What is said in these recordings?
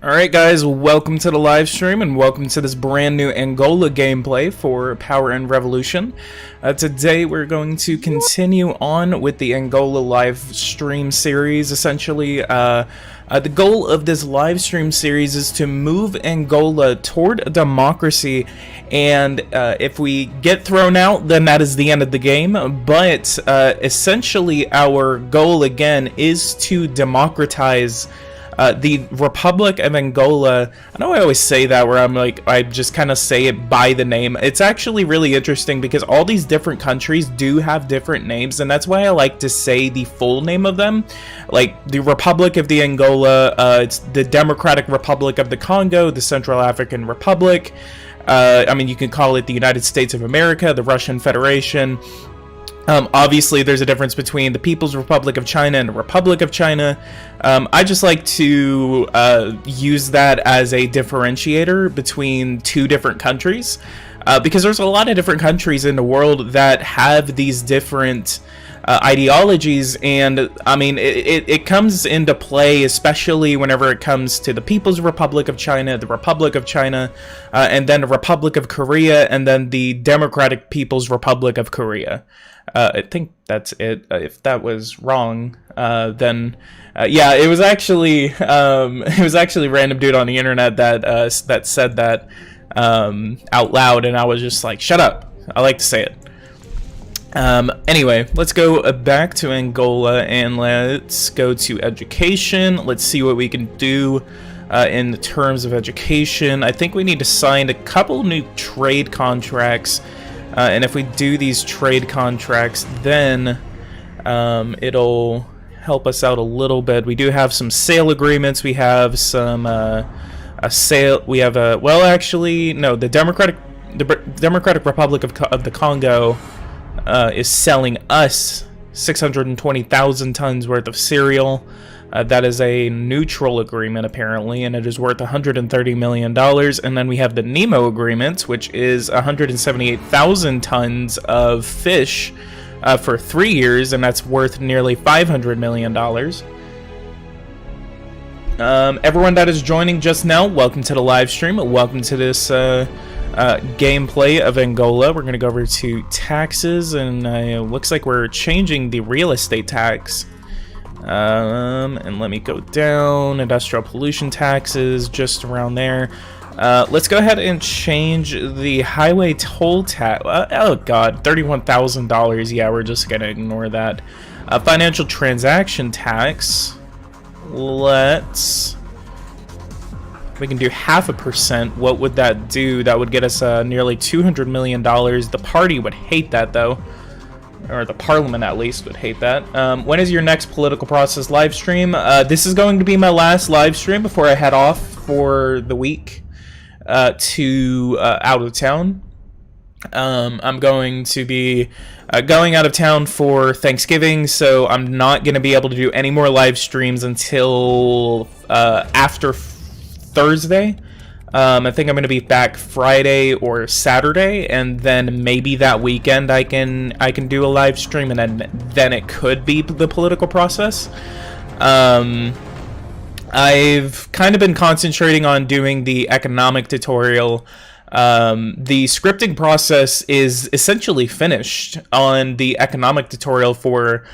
Alright guys, welcome to the live stream and welcome to this brand new Angola gameplay for Power and Revolution. Today we're going to continue on with the Angola live stream series. Essentially, the goal of this live stream series is to move Angola toward a democracy, and if we get thrown out, then that is the end of the game. But essentially our goal again is to democratize the Republic of Angola. I know I always say that where I just kind of say it by the name. It's actually really interesting because all these different countries do have different names, and that's why I like to say the full name of them. Like the Republic of the Angola, it's the Democratic Republic of the Congo, the Central African Republic. I mean, you can call it the United States of America, the Russian Federation. Obviously, there's a difference between the People's Republic of China and the Republic of China. I just like to use that as a differentiator between two different countries, because there's a lot of different countries in the world that have these different ideologies, and I mean, it comes into play, especially whenever it comes to the People's Republic of China, the Republic of China, and then the Republic of Korea, and then the Democratic People's Republic of Korea. I think that's it. If that was wrong, then yeah, it was actually a random dude on the internet that that said that out loud, and I was just like, shut up. I like to say it. Anyway, let's go back to Angola and let's go to education. Let's see what we can do in terms of education. I think we need to sign a couple new trade contracts. And if we do these trade contracts, then it'll help us out a little bit. We do have some sale agreements. We have some a sale. We have a the Democratic Republic of the Congo is selling us 620,000 tons worth of cereal. That is a neutral agreement, apparently, and it is worth $130 million. And then we have the Nemo agreement, which is 178,000 tons of fish for 3 years, and that's worth nearly $500 million. Everyone that is joining just now, welcome to the live stream. Welcome to this gameplay of Angola. We're going to go over to taxes, and it looks like we're changing the real estate tax. And let me go down. Industrial pollution taxes, just around there. Let's go ahead and change the highway toll tax. Oh god, $31,000. Yeah, we're just gonna ignore that. Financial transaction tax. We can do 0.5%. What would that do? That would get us nearly $200 million. The party would hate that, though. Or the parliament, at least, would hate that. When is your next political process live stream? This is going to be my last live stream before I head off for the week to out of town. I'm going to be going out of town for Thanksgiving, so I'm not going to be able to do any more live streams until after Thursday. I think I'm going to be back Friday or Saturday, and then maybe that weekend I can do a live stream, and then it could be the political process. I've kind of been concentrating on doing the economic tutorial. The scripting process is essentially finished on the economic tutorial for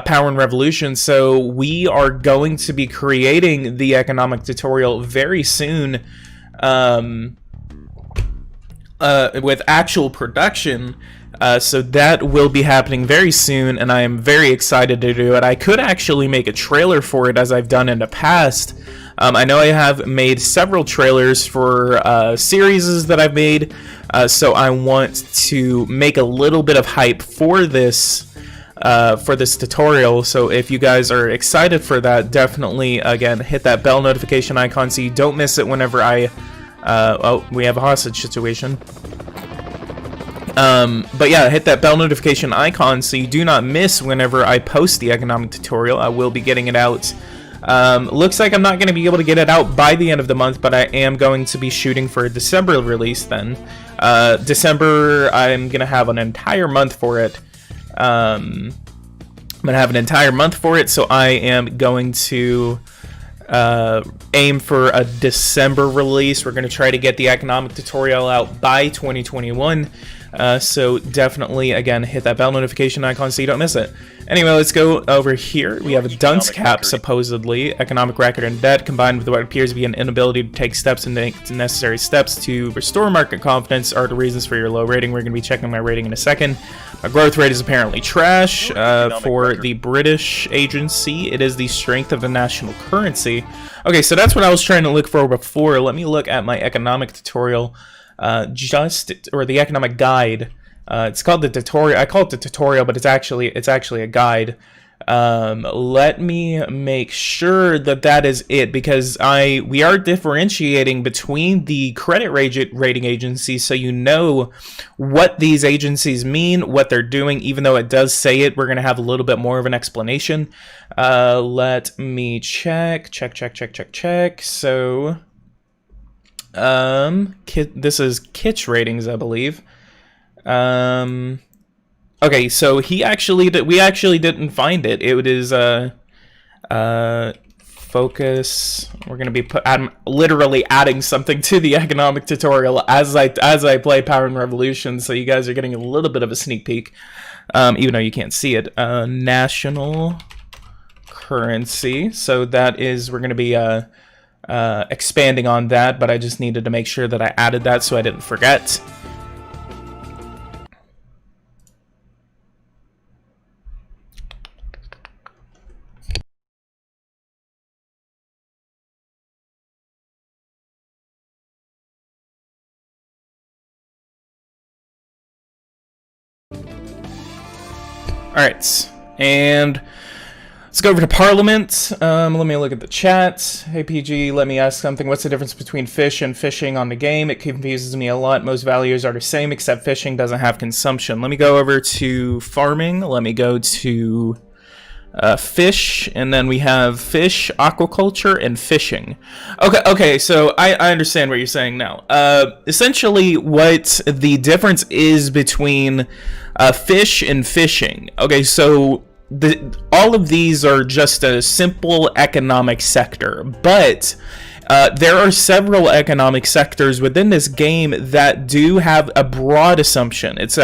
Power and Revolution, so we are going to be creating the economic tutorial very soon. With actual production, so that will be happening very soon, and I am very excited to do it. I could actually make a trailer for it, as I've done in the past. I know I have made several trailers for series that I've made, so I want to make a little bit of hype for this tutorial. So if you guys are excited for that, definitely again hit that bell notification icon so you don't miss it whenever I oh, we have a hostage situation. But yeah, hit that bell notification icon so you do not miss whenever I post the economic tutorial. I will be getting it out. Looks like I'm not going to be able to get it out by the end of the month, but I am going to be shooting for a December release then. December, I'm going to have an entire month for it. I'm going to have an entire month for it, so I am going to aim for a December release. We're going to try to get the economic tutorial out by 2021. So definitely, again, hit that bell notification icon so you don't miss it. Anyway, let's go over here. We have a dunce cap, supposedly. Economic record and debt, combined with what appears to be an inability to take steps and make necessary steps to restore market confidence, are the reasons for your low rating. We're going to be checking my rating in a second. My growth rate is apparently trash. For the British agency, it is the strength of the national currency. Okay, so that's what I was trying to look for before. Let me look at my economic tutorial. Or the economic guide. It's called the tutorial. I call it the tutorial, but it's actually a guide. Let me make sure that that is it, because we are differentiating between the credit rating agencies, so you know what these agencies mean, what they're doing. Even though it does say it, we're going to have a little bit more of an explanation. Let me check. So this is Kitsch ratings, I believe. Okay, so we actually didn't find it. It is focus. We're gonna be literally adding something to the economic tutorial as I play Power and Revolution, so you guys are getting a little bit of a sneak peek, even though you can't see it. National currency. So that is, we're gonna be expanding on that, but I just needed to make sure that I added that so I didn't forget. Alright, and let's go over to Parliament. Let me look at the chat. Hey PG, let me ask something. What's the difference between fish and fishing on the game? It confuses me a lot. Most values are the same, except fishing doesn't have consumption. Let me go over to farming. Let me go to fish, and then we have fish, aquaculture, and fishing. Okay, so I understand what you're saying now. Essentially, what the difference is between fish and fishing. Okay, so all of these are just a simple economic sector, but there are several economic sectors within this game that do have a broad assumption. It's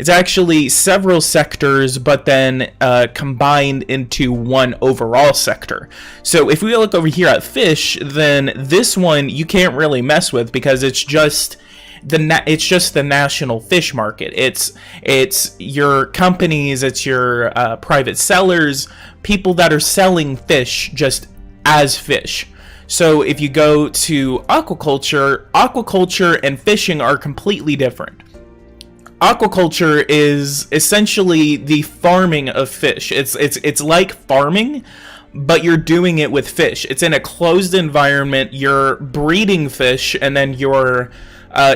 actually several sectors, but then combined into one overall sector. So if we look over here at fish, then this one you can't really mess with, because it's just the national fish market. It's your companies, it's your private sellers, people that are selling fish just as fish. So if you go to aquaculture and fishing are completely different. Aquaculture is essentially the farming of fish. It's like farming, but you're doing it with fish. It's in a closed environment. You're breeding fish, and then you're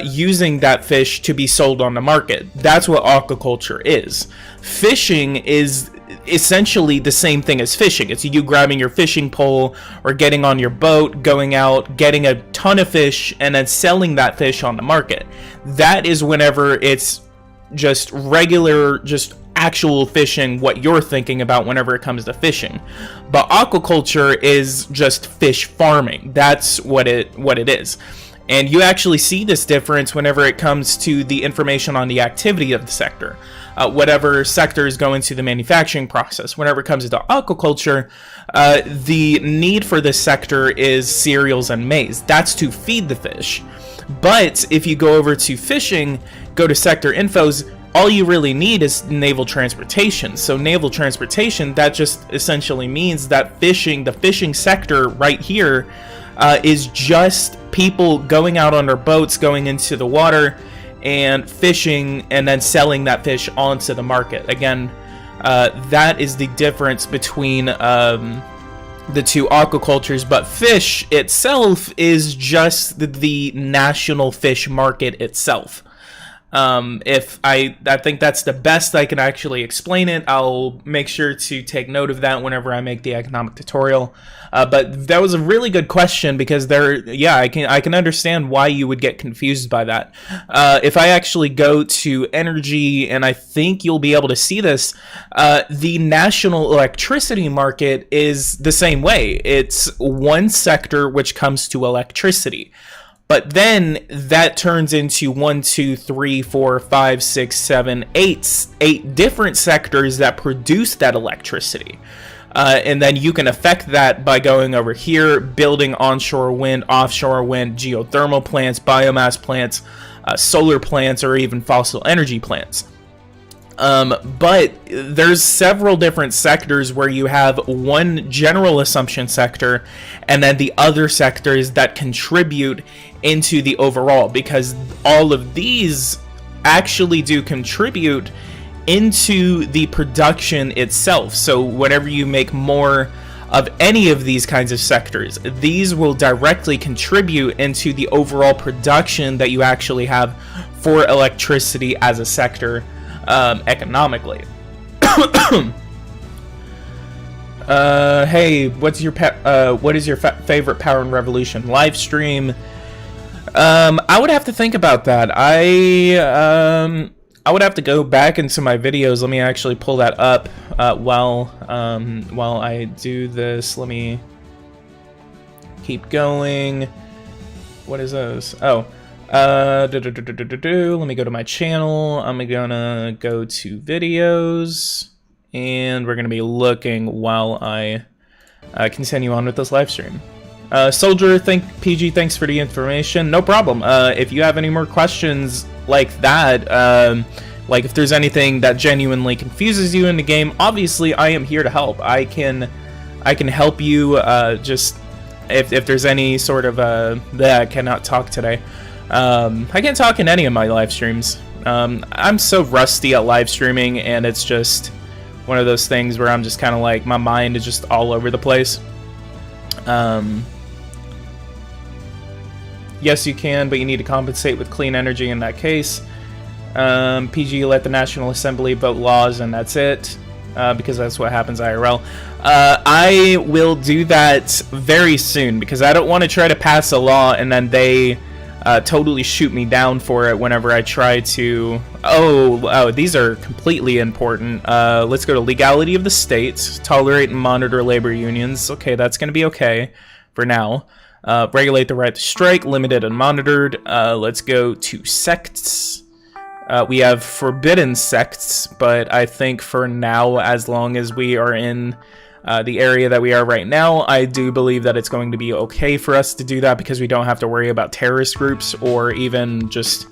using that fish to be sold on the market. That's what aquaculture is. Fishing is essentially the same thing as fishing. It's you grabbing your fishing pole or getting on your boat, going out, getting a ton of fish, and then selling that fish on the market. That is whenever it's just regular, just actual fishing, what you're thinking about whenever it comes to fishing. But aquaculture is just fish farming. That's what it is. And you actually see this difference whenever it comes to the information on the activity of the sector. Whatever sector is going to the manufacturing process. Whenever it comes to aquaculture, the need for this sector is cereals and maize. That's to feed the fish. But if you go over to fishing, go to sector infos, all you really need is naval transportation. So naval transportation, that just essentially means that fishing, the fishing sector right here, is just people going out on their boats, going into the water and fishing, and then selling that fish onto the market. Again, that is the difference between the two aquacultures, but fish itself is just the national fish market itself. If I think that's the best I can actually explain it. I'll make sure to take note of that whenever I make the economic tutorial. But that was a really good question, because I can understand why you would get confused by that. If I actually go to energy, and I think you'll be able to see this, the national electricity market is the same way. It's one sector which comes to electricity. But then that turns into 1, 2, 3, 4, 5, 6, 7, 8 different sectors that produce that electricity. And then you can affect that by going over here, building onshore wind, offshore wind, geothermal plants, biomass plants, solar plants, or even fossil energy plants. But there's several different sectors where you have one general assumption sector and then the other sectors that contribute into the overall, because all of these actually do contribute into the production itself. So whenever you make more of any of these kinds of sectors, these will directly contribute into the overall production that you actually have for electricity as a sector. Economically. Hey, what is your favorite Power and Revolution live stream? I would have to think about that. I would have to go back into my videos. Let me actually pull that up while I do this. Let me keep going. What is those? Oh. Let me go to my channel. I'm gonna go to videos, and we're gonna be looking while I continue on with this live stream. Soldier, PG, thanks for the information. No problem. If you have any more questions like that, like if there's anything that genuinely confuses you in the game, obviously I am here to help. I can help you. Just if there's any sort of I cannot talk today. I can't talk in any of my live streams. I'm so rusty at live streaming, and it's just one of those things where I'm just kind of like, my mind is just all over the place. Yes, you can, but you need to compensate with clean energy in that case. PG, let the National Assembly vote laws, and that's it, because that's what happens IRL. I will do that very soon, because I don't want to try to pass a law and then they totally shoot me down for it whenever I try to... Oh, these are completely important. Let's go to legality of the state. Tolerate and monitor labor unions. Okay, that's going to be okay for now. Regulate the right to strike, limited and monitored. Let's go to sects. We have forbidden sects, but I think for now, as long as we are in the area that we are right now, I do believe that it's going to be okay for us to do that, because we don't have to worry about terrorist groups or even just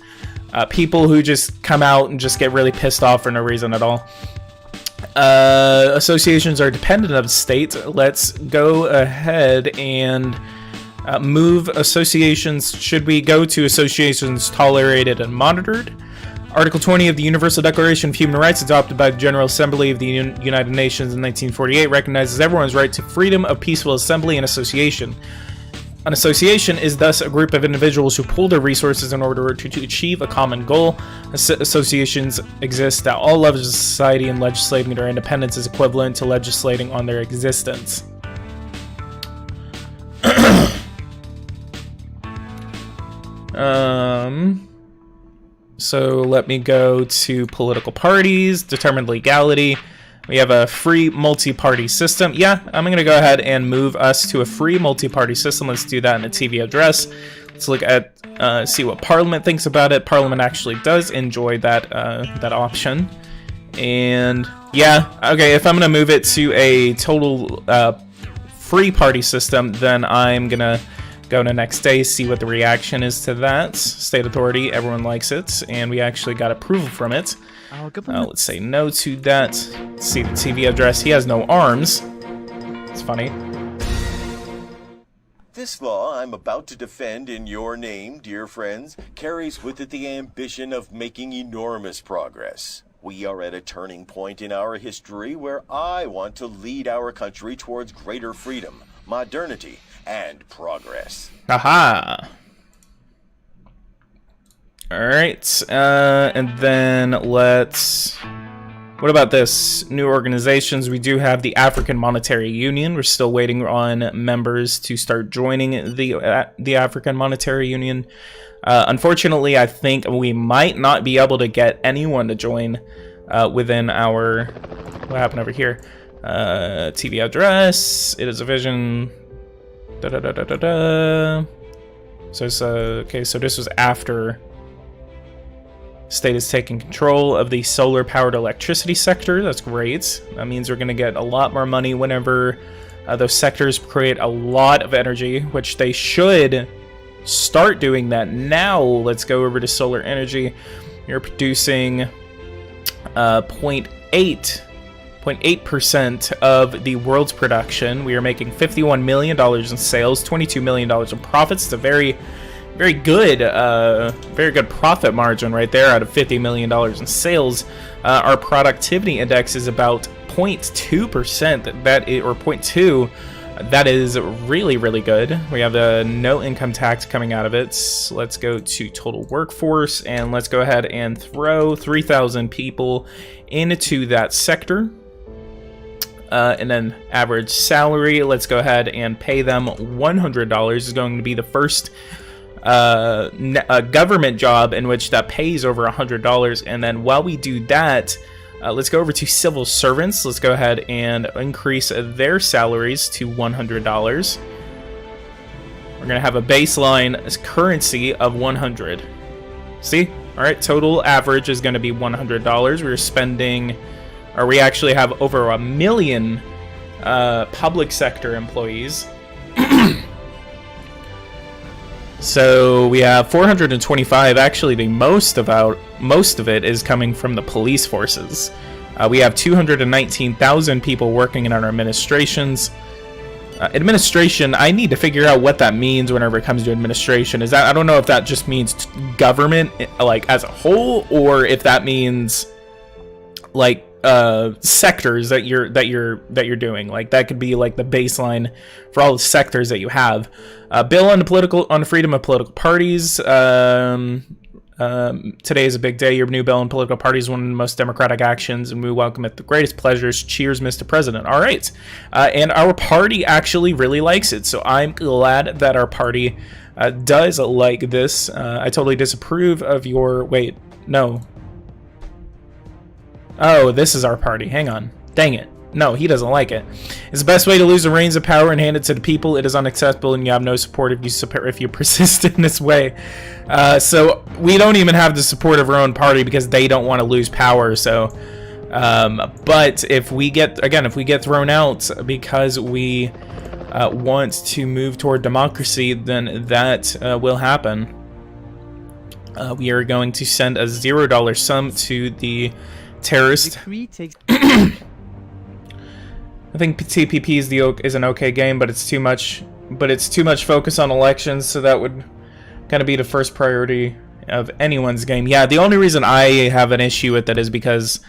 people who just come out and just get really pissed off for no reason at all. Associations are dependent of states. Let's go ahead and move associations. Should we go to associations tolerated and monitored? Article 20 of the Universal Declaration of Human Rights, adopted by the General Assembly of the United Nations in 1948, recognizes everyone's right to freedom of peaceful assembly and association. An association is thus a group of individuals who pool their resources in order to achieve a common goal. Associations exist at all levels of society, and legislating their independence is equivalent to legislating on their existence. So let me go to political parties, determine legality. We have a free multi-party system. Yeah, I'm going to go ahead and move us to a free multi-party system. Let's do that in a TV address. Let's look at, see what Parliament thinks about it. Parliament actually does enjoy that, that option. And yeah, okay, if I'm going to move it to a total free party system, then I'm going to go to next day, see what the reaction is to that. State authority, everyone likes it, and we actually got approval from it. Let's say no to that. See the TV address. He has no arms. It's funny. This law I'm about to defend in your name, dear friends, carries with it the ambition of making enormous progress. We are at a turning point in our history where I want to lead our country towards greater freedom, modernity, and progress. Aha! Alright, and then let's... What about this? New organizations. We do have the African Monetary Union. We're still waiting on members to start joining the African Monetary Union. Unfortunately, I think we might not be able to get anyone to join within our... What happened over here? TV address. It is a vision. So it's okay. So this was after. State is taking control of the solar-powered electricity sector. That's great. That means we're going to get a lot more money whenever those sectors create a lot of energy, which they should start doing that now. Let's go over to solar energy. You're producing 0.8% of the world's production. We are making $51 million in sales, $22 million in profits. It's a very good profit margin right there out of $50 million in sales. Our productivity index is about 0.2%, or 0.2. That is really, really good. We have no income tax coming out of it. So let's go to total workforce, and let's go ahead and throw 3,000 people into that sector. And then average salary, let's go ahead and pay them $100. Is going to be the first government job in which that pays over $100. And then while we do that, let's go over to civil servants. Let's go ahead and increase their salaries to $100. We're gonna have a baseline currency of 100. See? All right, total average is gonna be $100. We're spending, or we actually have over 1 million public sector employees. So we have 425. Actually, the most of it is coming from the police forces. We have 219,000 people working in our administrations. Administration, I need to figure out what that means whenever it comes to administration. Is that, I don't know if that just means government like as a whole, or if that means like sectors that you're doing. Like that could be like the baseline for all the sectors that you have. Bill on the freedom of political parties. Today is a big day. Your new bill on political parties is one of the most democratic actions, and we welcome it with the greatest pleasures. Cheers, Mr. President. All right, and our party actually really likes it, so I'm glad that our party does like this. I totally disapprove of your... Wait, no. Oh, this is our party. Hang on. Dang it. No, he doesn't like it. It's the best way to lose the reins of power and hand it to the people. It is unacceptable, and you have no support if you persist in this way. So we don't even have the support of our own party because they don't want to lose power. So, but if we get thrown out because we want to move toward democracy, then that will happen. We are going to send a $0 sum to the terrorist. I think TPP is an okay game, but it's too much. But it's too much focus on elections, so that would kind of be the first priority of anyone's game. Yeah, the only reason I have an issue with it is because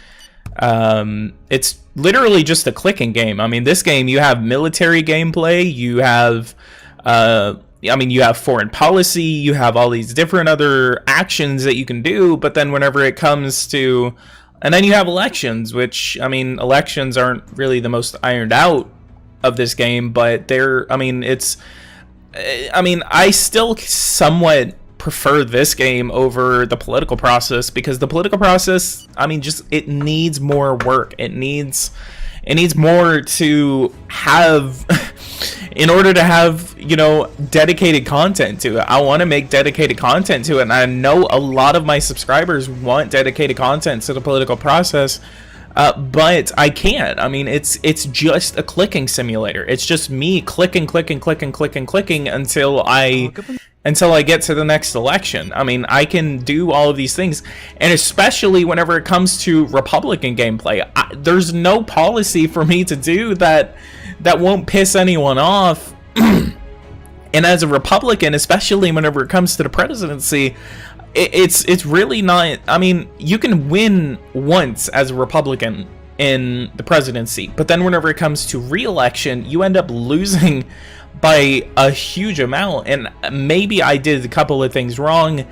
it's literally just a clicking game. I mean, this game, you have military gameplay, you have you have foreign policy, you have all these different other actions that you can do, but then whenever it comes to... And then you have elections, which, I mean, elections aren't really the most ironed out of this game, but I still somewhat prefer this game over the political process, because the political process, I mean, it needs more work. It needs more to have... in order to have, dedicated content to it. I want to make dedicated content to it, and I know a lot of my subscribers want dedicated content to the political process, but I can't. I mean, it's just a clicking simulator. It's just me clicking until I get to the next election. I mean, I can do all of these things, and especially whenever it comes to Republican gameplay, there's no policy for me to do that won't piss anyone off. And as a Republican, especially whenever it comes to the presidency, it's really not... I mean, you can win once as a Republican in the presidency, but then whenever it comes to re-election, you end up losing by a huge amount. And maybe I did a couple of things wrong,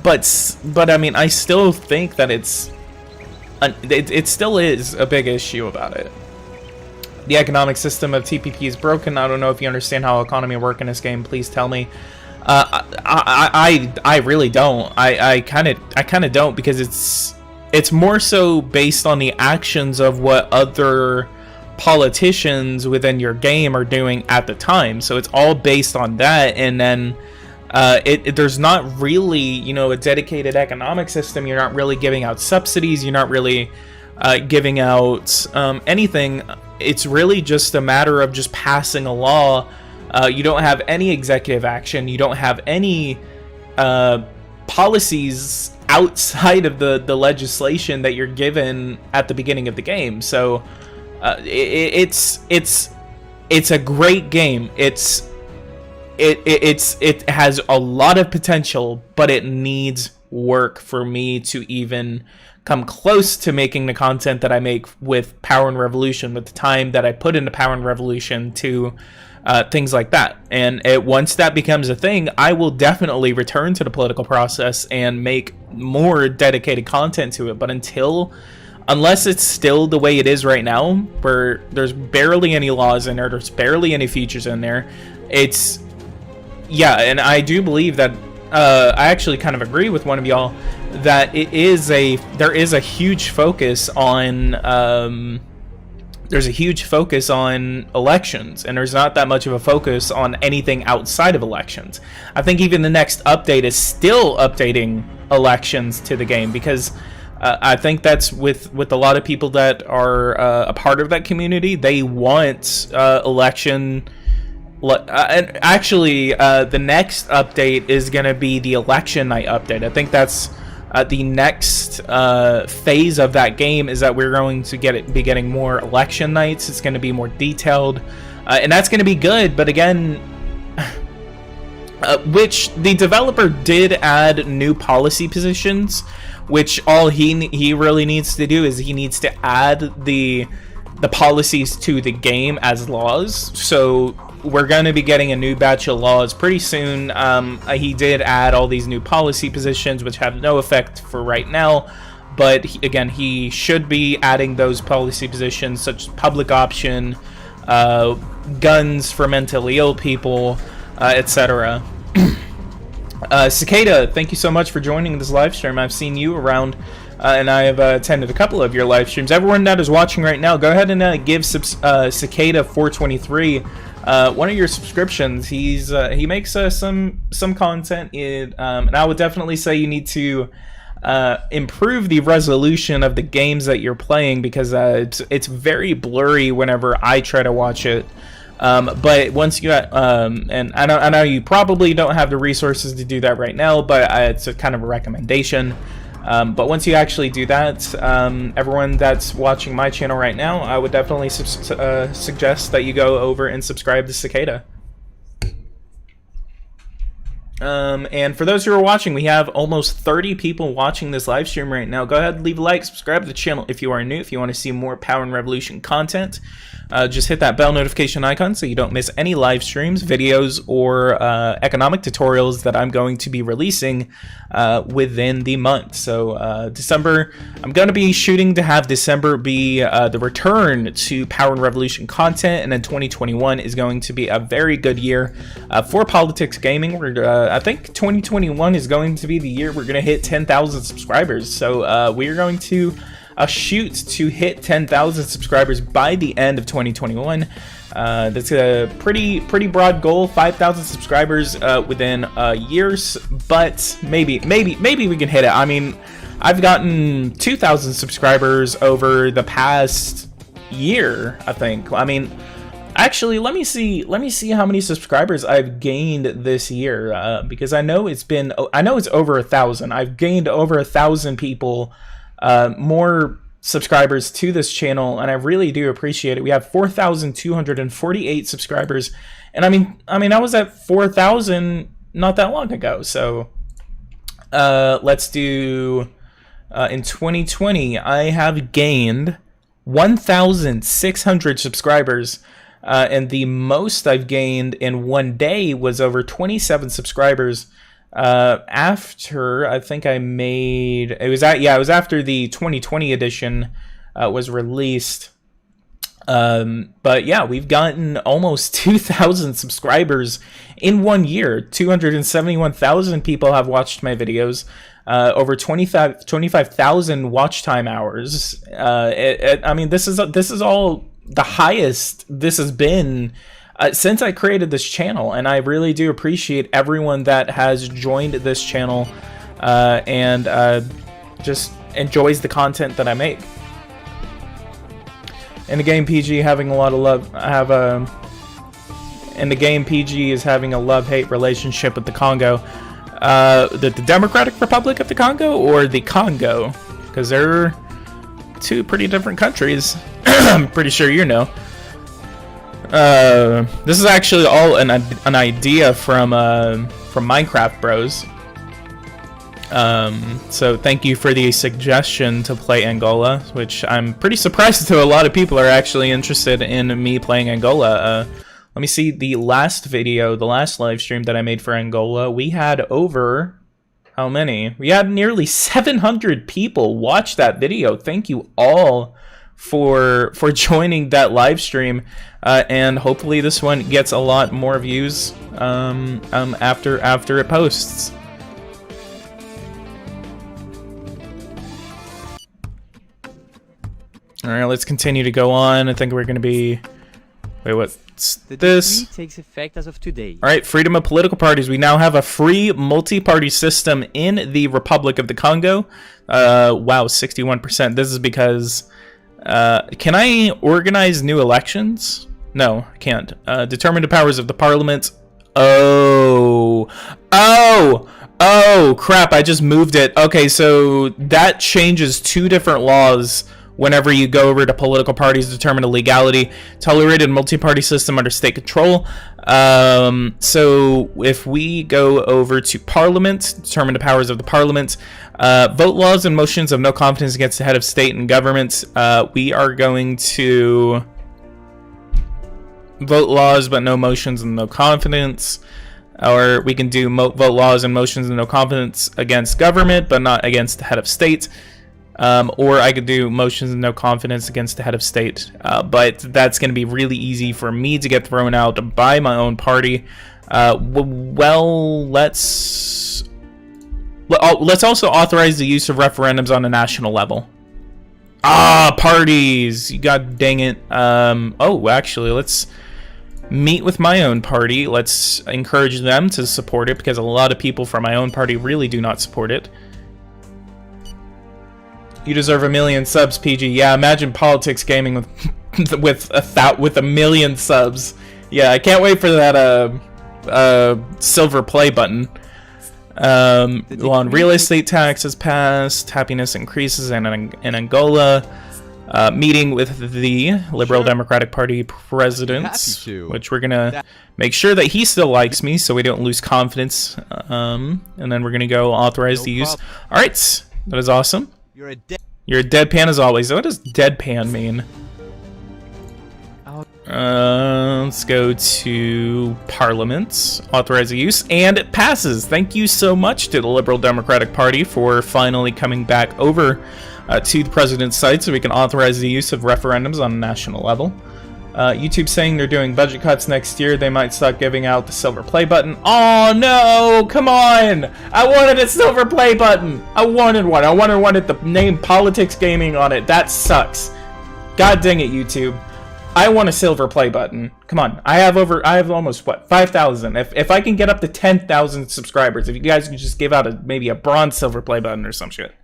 but I mean, I still think that it still is a big issue about it. The economic system of TPP is broken. I don't know if you understand how economy works in this game. Please tell me. I really don't. I kind of don't, because it's more so based on the actions of what other politicians within your game are doing at the time. So it's all based on that, and then there's not really, you know, a dedicated economic system. You're not really giving out subsidies. You're not really giving out anything. It's really just a matter of just passing a law. You don't have any executive action. You don't have any policies outside of the legislation that you're given at the beginning of the game. So it's a great game. It has a lot of potential, but it needs work for me to even come close to making the content that I make with Power and Revolution, with the time that I put into Power and Revolution to things like that. And once that becomes a thing, I will definitely return to the political process and make more dedicated content to it. But unless it's still the way it is right now, where there's barely any laws in there, there's barely any features in there, yeah, and I do believe that I actually kind of agree with one of y'all that there is a huge focus on elections, and there's not that much of a focus on anything outside of elections. I think even the next update is still updating elections to the game, because I think that's with a lot of people that are a part of that community. They want election. And actually, the next update is going to be the election night update. I think that's the next phase of that game, is that we're going to be getting more election nights. It's going to be more detailed, and that's going to be good. But again, which the developer did add new policy positions, which all he really needs to do is he needs to add the policies to the game as laws. So we're going to be getting a new batch of laws pretty soon. He did add all these new policy positions, which have no effect for right now. But he should be adding those policy positions, such as public option, guns for mentally ill people, etc. Cicada, thank you so much for joining this live stream. I've seen you around, and I have attended a couple of your live streams. Everyone that is watching right now, go ahead and give Cicada 423 one of your subscriptions. He makes some content, and I would definitely say you need to improve the resolution of the games that you're playing, because it's very blurry whenever I try to watch it. But once you and I know you probably don't have the resources to do that right now, but it's a kind of a recommendation. But once you actually do that, everyone that's watching my channel right now, I would definitely suggest that you go over and subscribe to Cicada. And for those who are watching, we have almost 30 people watching this live stream right now. Go ahead, leave a like, subscribe to the channel if you are new. If you want to see more Power and Revolution content, just hit that bell notification icon so you don't miss any live streams, videos, or economic tutorials that I'm going to be releasing within the month. So December, I'm going to be shooting to have December be the return to Power and Revolution content, and then 2021 is going to be a very good year for PoliticsGaming. I think 2021 is going to be the year we're going to hit 10,000 subscribers. So we are going to shoot to hit 10,000 subscribers by the end of 2021. That's a pretty broad goal, 5,000 subscribers within years, but maybe we can hit it. I mean, I've gotten 2,000 subscribers over the past year, I think. I mean, actually, let me see how many subscribers I've gained this year, because I know it's over 1,000. I've gained over 1,000 people, more subscribers to this channel, and I really do appreciate it. We have 4,248 subscribers, and I mean I was at 4,000 not that long ago. So let's do in 2020 I have gained 1,600 subscribers, and the most I've gained in one day was over 27 subscribers. after I think I made it was after the 2020 edition was released. But yeah, we've gotten almost 2,000 subscribers in 1 year. 271,000 people have watched my videos. Over 25,000 watch time hours. I mean, this is all the highest this has been since I created this channel, and I really do appreciate everyone that has joined this channel and just enjoys the content that I make. In the game, PG having a lot of love. In the game, PG is having a love-hate relationship with the Congo. The Democratic Republic of the Congo or the Congo, because they're two pretty different countries. I'm pretty sure you know. This is actually all an idea from Minecraft Bros. So thank you for the suggestion to play Angola, which I'm pretty surprised to a lot of people are actually interested in me playing Angola. Let me see the last video, the last live stream that I made for Angola. We had over, how many? We had nearly 700 people watch that video. Thank you all for joining that live stream, and hopefully this one gets a lot more views after it posts. All right, let's continue to go on. I think we're going to be... Wait, what's this? The decree takes effect as of today. All right, freedom of political parties. We now have a free multi-party system in the Republic of the Congo. Wow, 61%. This is because... can I organize new elections? No, I can't. Determine the powers of the parliament. Oh, crap, I just moved it. Okay, so that changes two different laws whenever you go over to political parties. Determine a legality. Tolerated multi-party system under state control. So if we go over to parliament, determine the powers of the parliament. Vote laws and motions of no confidence against the head of state and government. We are going to vote laws but no motions and no confidence. Or we can do vote laws and motions and no confidence against government but not against the head of state. Or I could do motions and no confidence against the head of state. But that's going to be really easy for me to get thrown out by my own party. Well, let's also authorize the use of referendums on a national level. Parties! God dang it. Oh, actually, let's meet with my own party. Let's encourage them to support it, because a lot of people from my own party really do not support it. You deserve 1 million subs, PG. Yeah, imagine PoliticsGaming with 1 million subs. Yeah, I can't wait for that silver play button. On real estate tax has passed. Happiness increases in Angola. Meeting with the Liberal Democratic Party president, which we're gonna make sure that he still likes me, so we don't lose confidence. And then we're gonna go authorize the use. All right, that is awesome. You're a deadpan as always. What does deadpan mean? Let's go to Parliament, authorize the use, and it passes. Thank you so much to the Liberal Democratic Party for finally coming back over to the president's side so we can authorize the use of referendums on a national level. YouTube saying they're doing budget cuts next year. They might start giving out the silver play button. Oh no, come on! I wanted a silver play button! I wanted one. I wanted one with the name PoliticsGaming on it. That sucks. God dang it, YouTube. I want a silver play button. Come on. I have almost, what, 5,000. If I can get up to 10,000 subscribers, if you guys can just give out maybe a bronze silver play button or some shit.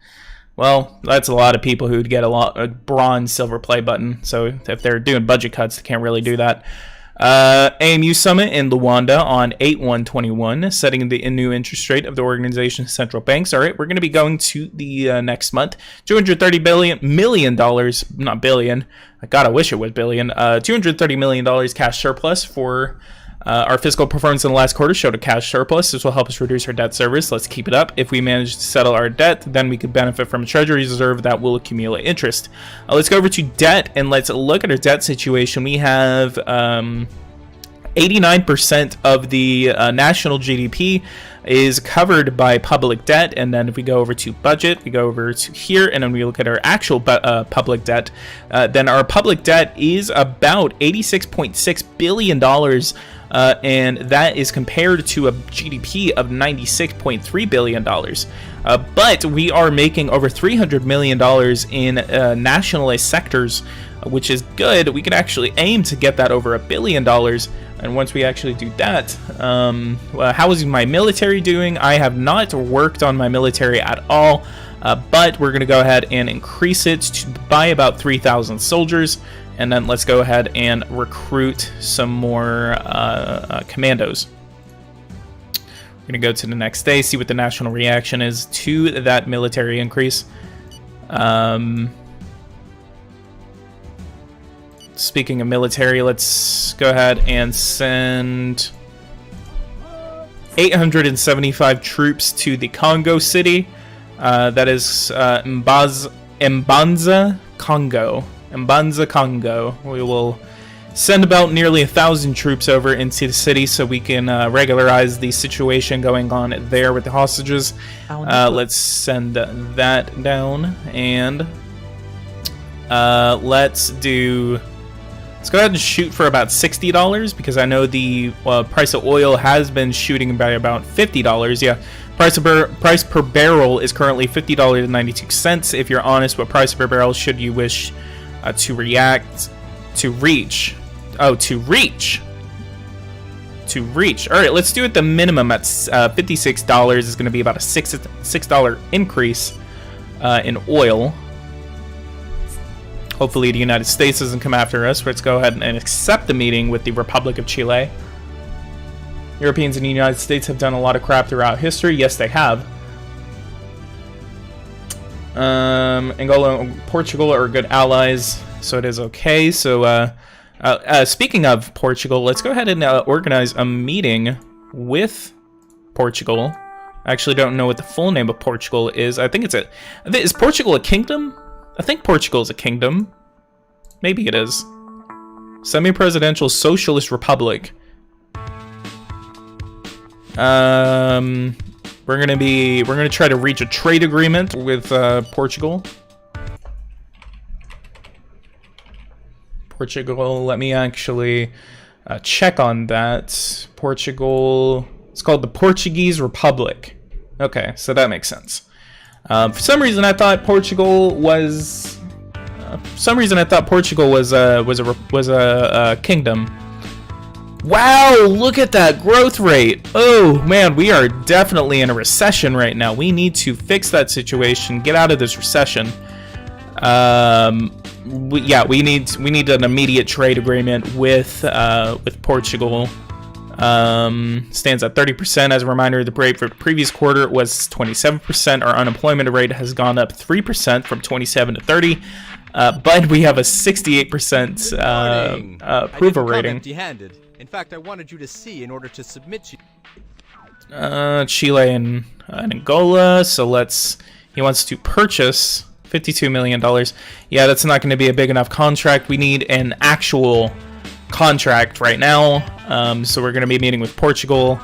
Well, that's a lot of people who'd get a bronze silver play button. So if they're doing budget cuts, they can't really do that. AMU Summit in Luanda on 8/1/21, setting the new interest rate of the organization's central banks. All right, we're going to be going to the next month. $230 million, not billion. God, I wish it was billion. $230 million cash surplus for our fiscal performance in the last quarter showed a cash surplus. This will help us reduce our debt service. Let's keep it up. If we manage to settle our debt, then we could benefit from a treasury reserve that will accumulate interest. Let's go over to debt and let's look at our debt situation. We have 89% of the national GDP is covered by public debt. And then if we go over to budget, we go over to here, and then we look at our actual public debt, then our public debt is about $86.6 billion, and that is compared to a GDP of $96.3 billion. But we are making over $300 million in nationalized sectors, which is good. We could actually aim to get that over $1 billion. And once we actually do that, how is my military doing? I have not worked on my military at all, but we're going to go ahead and increase it by about 3,000 soldiers. And then let's go ahead and recruit some more commandos. We're going to go to the next day, see what the national reaction is to that military increase. Speaking of military, let's go ahead and send 875 troops to the Congo city. That is Mbanza, Congo. Mbanza, Congo. We will send about nearly 1,000 troops over into the city so we can regularize the situation going on there with the hostages. Let's send that down, and let's go ahead and shoot for about $60 because I know the price of oil has been shooting by about $50. Yeah, price per barrel is currently $50.92. If you're honest, what price per barrel should you wish to reach? All right, let's do it the minimum at $56. Is going to be about a $6 increase in oil. Hopefully the United States doesn't come after us. Let's go ahead and accept the meeting with the Republic of Chile. Europeans and the United States have done a lot of crap throughout history. Yes, they have. Angola and Portugal are good allies, so it is okay. So, speaking of Portugal, let's go ahead and organize a meeting with Portugal. I actually don't know what the full name of Portugal is. I think is Portugal a kingdom? I think Portugal is a kingdom. Maybe it is. Semi-presidential socialist republic. We're gonna try to reach a trade agreement with Portugal. Let me actually check on that. Portugal. It's called the Portuguese Republic. Okay, so that makes sense. For some reason, I thought Portugal was. A kingdom. Wow, look at that growth rate. Oh man, we are definitely in a recession right now. We need to fix that situation, get out of this recession. We need an immediate trade agreement with Portugal. Stands at 30%. As a reminder, the rate for the previous quarter was 27%. Our unemployment rate has gone up 3% from 27 to 30. But we have a 68% approval rating. Empty-handed. In fact, I wanted you to see in order to submit you. Chile and Angola. So he wants to purchase $52 million. Yeah, that's not going to be a big enough contract. We need an actual contract right now. So we're going to be meeting with Portugal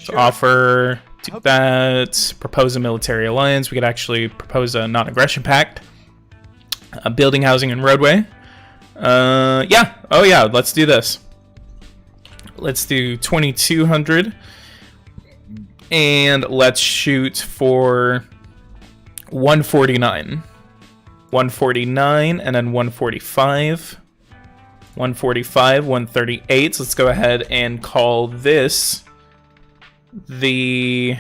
to offer to that, propose a military alliance. We could actually propose a non-aggression pact. Building, housing, and roadway. Yeah. Oh, yeah. Let's do this. Let's do 2,200. And let's shoot for 149. 149, and then 145. 145, 138. So let's go ahead and call this the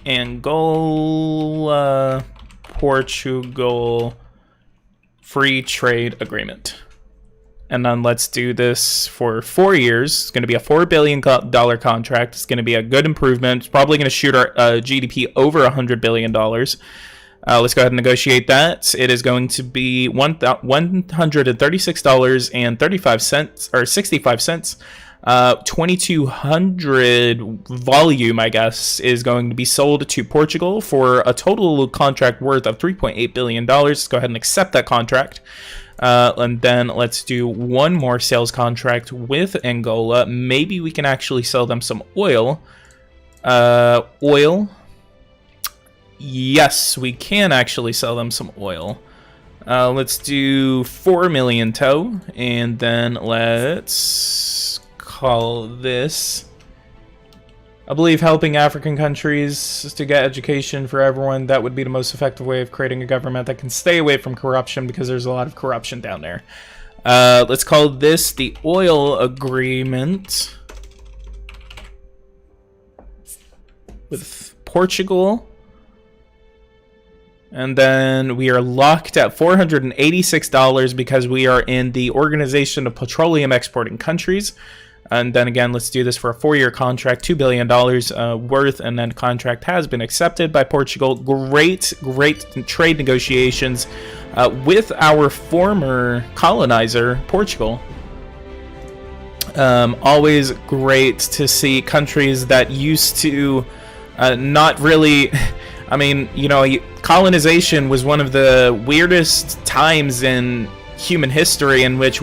Angola Portugal Free Trade Agreement. And then let's do this for 4 years. It's going to be a $4 billion contract. It's going to be a good improvement. It's probably going to shoot our GDP over $100 billion. Let's go ahead and negotiate that. It is going to be $136.35 or 65 cents. 2,200 volume, I guess, is going to be sold to Portugal for a total contract worth of $3.8 billion. Let's go ahead and accept that contract. And then let's do one more sales contract with Angola. Maybe we can actually sell them some oil. Oil. Yes, we can actually sell them some oil. Let's do 4 million tow, and then let's call this, I believe, helping African countries to get education for everyone. That would be the most effective way of creating a government that can stay away from corruption, because there's a lot of corruption down there. Let's call this the oil agreement with Portugal. And then we are locked at $486 because we are in the Organization of Petroleum Exporting Countries. And then again, let's do this for a 4-year contract, $2 billion worth, and then contract has been accepted by Portugal. Great trade negotiations with our former colonizer, Portugal. Always great to see countries that used to not really... I mean, you know, colonization was one of the weirdest times in human history in which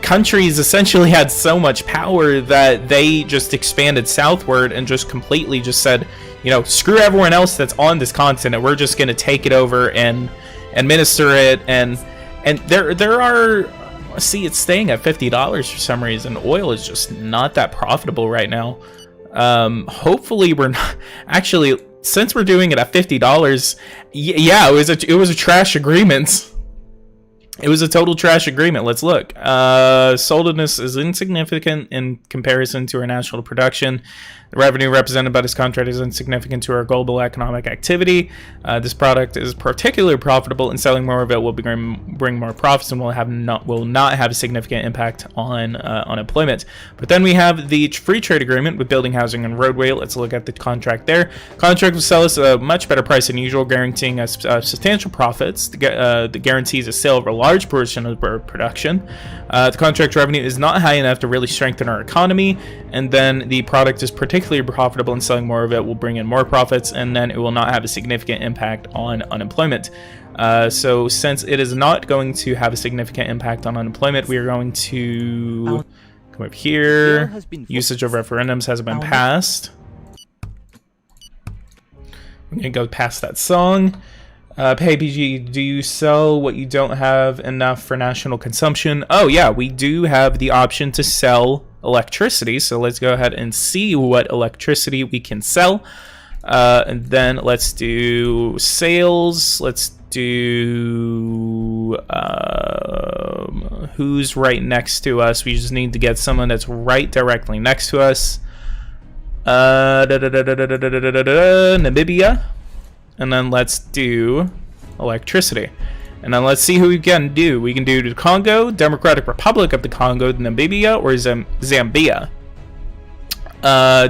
countries essentially had so much power that they just expanded southward and just completely just said, you know, screw everyone else that's on this continent. We're just going to take it over and administer it. And there are, see, it's staying at $50 for some reason. Oil is just not that profitable right now. Hopefully we're not actually, since we're doing it at $50. Yeah, it was a trash agreement. It was a total trash agreement. Let's look. Soldedness is insignificant in comparison to our national production. The revenue represented by this contract is insignificant to our global economic activity. This product is particularly profitable, and selling more of it will bring more profits and will not have a significant impact on unemployment. But then we have the free trade agreement with building, housing, and roadway. Let's look at the contract there. Contract will sell us a much better price than usual, guaranteeing us substantial profits. The guarantees a sale of a large portion of our production. The contract revenue is not high enough to really strengthen our economy, and then the product is particularly profitable, and selling more of it will bring in more profits, and then it will not have a significant impact on unemployment. So since it is not going to have a significant impact on unemployment, we are going to come up here. Usage of referendums hasn't been passed. I'm gonna go past that song. Hey PG, do you sell what you don't have enough for national consumption? Oh yeah, we do have the option to sell electricity, so let's go ahead and see what electricity we can sell. And then let's do sales. Let's do who's right next to us. We just need to get someone that's right directly next to us. Namibia. And then let's do electricity. And then let's see who we can do. We can do the Congo, Democratic Republic of the Congo, Namibia, or Zambia.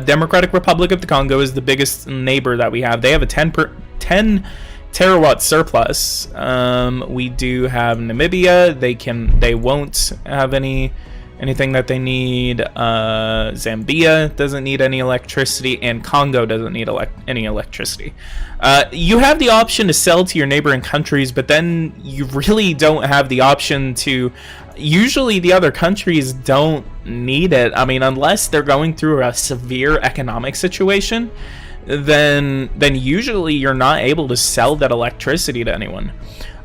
Democratic Republic of the Congo is the biggest neighbor that we have. They have a 10 terawatt surplus. We do have Namibia. They won't have anything that they need. Zambia doesn't need any electricity, and Congo doesn't need any electricity. You have the option to sell to your neighboring countries, but then you really don't have the option to. Usually the other countries don't need it. I mean, unless they're going through a severe economic situation, then usually you're not able to sell that electricity to anyone.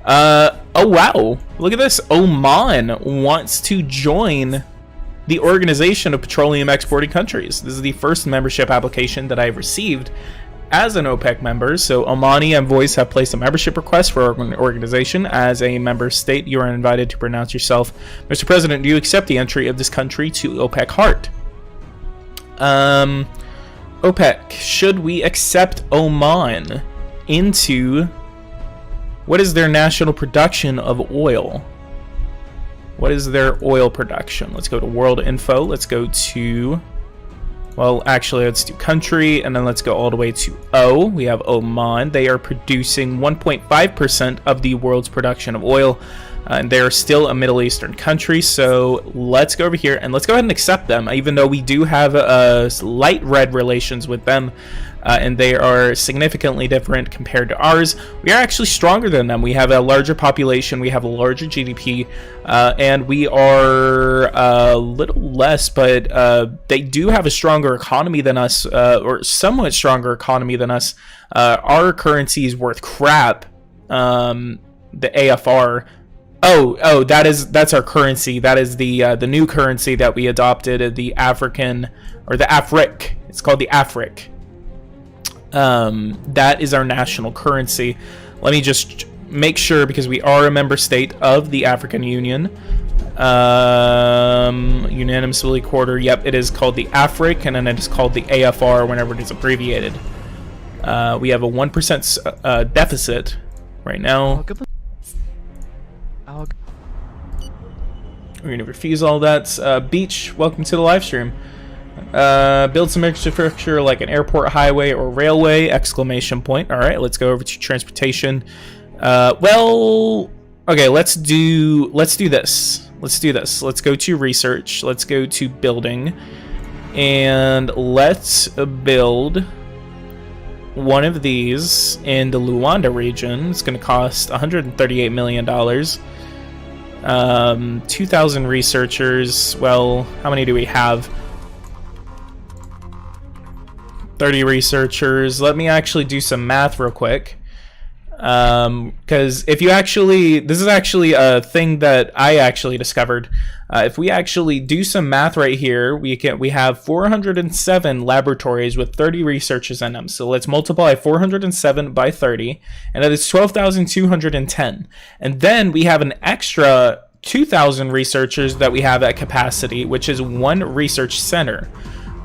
Oh wow, look at this. Oman wants to join the Organization of Petroleum Exporting Countries. This is the first membership application that I've received as an OPEC member. So Omani and Voice have placed a membership request for our organization. As a member state, you are invited to pronounce yourself. Mr. President, do you accept the entry of this country to OPEC Heart? OPEC, should we accept Oman into... What is their national production of oil? What is their oil production? Let's go to World Info. Let's go to... Well, actually, let's do country, and then let's go all the way to O. We have Oman. They are producing 1.5% of the world's production of oil. and they're still a Middle Eastern country. So let's go over here and let's go ahead and accept them, even though we do have light red relations with them. And they are significantly different compared to ours. We are actually stronger than them. We have a larger population, we have a larger GDP, and we are a little less, but they do have a stronger economy than us, or somewhat stronger economy than us. Our currency is worth crap. The AFR. Oh, that's our currency. That is the new currency that we adopted, the African, or the Afrik. It's called the Afrik. That is our national currency. Let me just make sure, because we are a member state of the African Union. Unanimously quarter. Yep, it is called the Afrik, and then it is called the AFR whenever it is abbreviated. We have a 1% deficit right now. We're going to refuse all that. Beach, welcome to the live stream. Build some infrastructure like an airport, highway, or railway! Exclamation point. All right, let's go over to transportation. Well, okay, let's do this. Let's go to research. Let's go to building, and let's build one of these in the Luanda region. It's going to cost $138 million. 2,000 researchers. Well, how many do we have? 30 researchers. Let me actually do some math real quick. Because if you actually, this is actually a thing that I actually discovered. If we actually do some math right here, we have 407 laboratories with 30 researchers in them. So let's multiply 407 by 30, and that is 12,210. And then we have an extra 2,000 researchers that we have at capacity, which is one research center.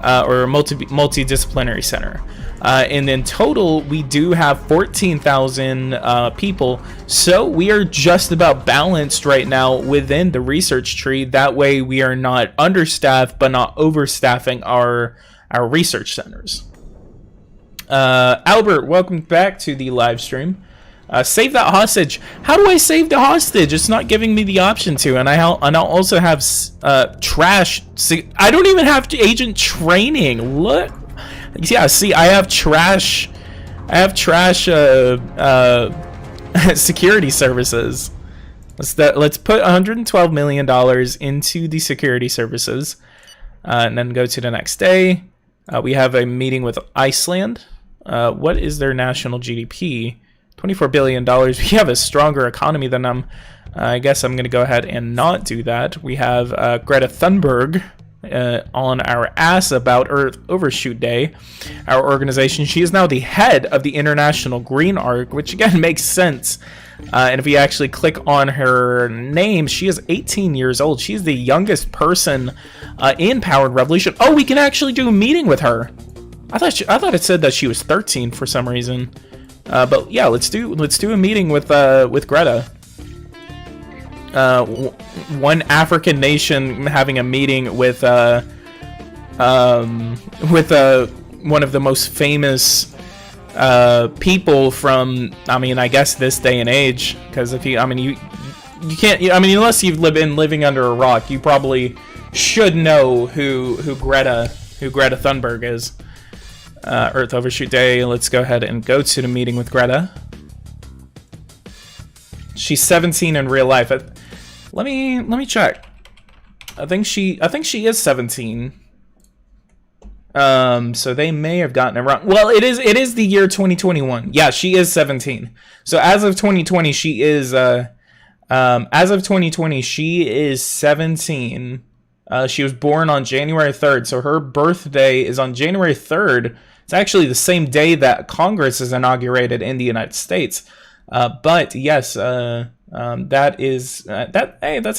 Or a multidisciplinary center. And in total, we do have 14,000 people. So we are just about balanced right now within the research tree. That way we are not understaffed, but not overstaffing our research centers. Albert, welcome back to the live stream. Save that hostage. How do I save the hostage? It's not giving me the option to, and I'll also have trash. I don't even have agent training. Look, yeah. See, I have trash. Security services. Let's put $112 million into the security services, and then go to the next day. We have a meeting with Iceland. What is their national GDP? $24 billion. We have a stronger economy than them. I guess I'm going to go ahead and not do that. We have Greta Thunberg on our ass about Earth Overshoot Day. Our organization, she is now the head of the International Green Arc, which again makes sense. And if we actually click on her name, she is 18 years old. She's the youngest person in Powered Revolution. Oh, we can actually do a meeting with her. I thought it said that she was 13 for some reason. But yeah, let's do a meeting with Greta. One African nation having a meeting with one of the most famous people from, I guess this day and age. Because if you can't, unless you've been living under a rock, you probably should know who Greta Thunberg is. Earth Overshoot Day. Let's go ahead and go to the meeting with Greta. She's 17 in real life. Let me check. I think she is 17. So they may have gotten it wrong. Well, it is the year 2021. Yeah, she is 17. So as of 2020, she is 17. She was born on January 3rd, so her birthday is on January 3rd. It's actually the same day that Congress is inaugurated in the United States. But yes, that's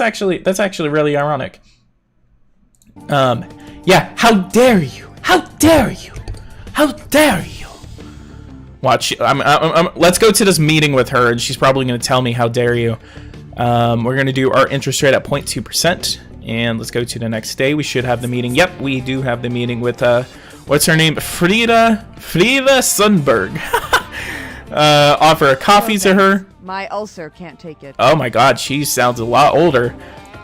actually really ironic. Yeah, how dare you? How dare you? How dare you? Watch, let's go to this meeting with her, and she's probably going to tell me how dare you. We're going to do our interest rate at 0.2%. And let's go to the next day. We should have the meeting. Yep, we do have the meeting with, what's her name? Frida Sundberg. Offer a coffee to her. My ulcer can't take it. Oh my god, she sounds a lot older.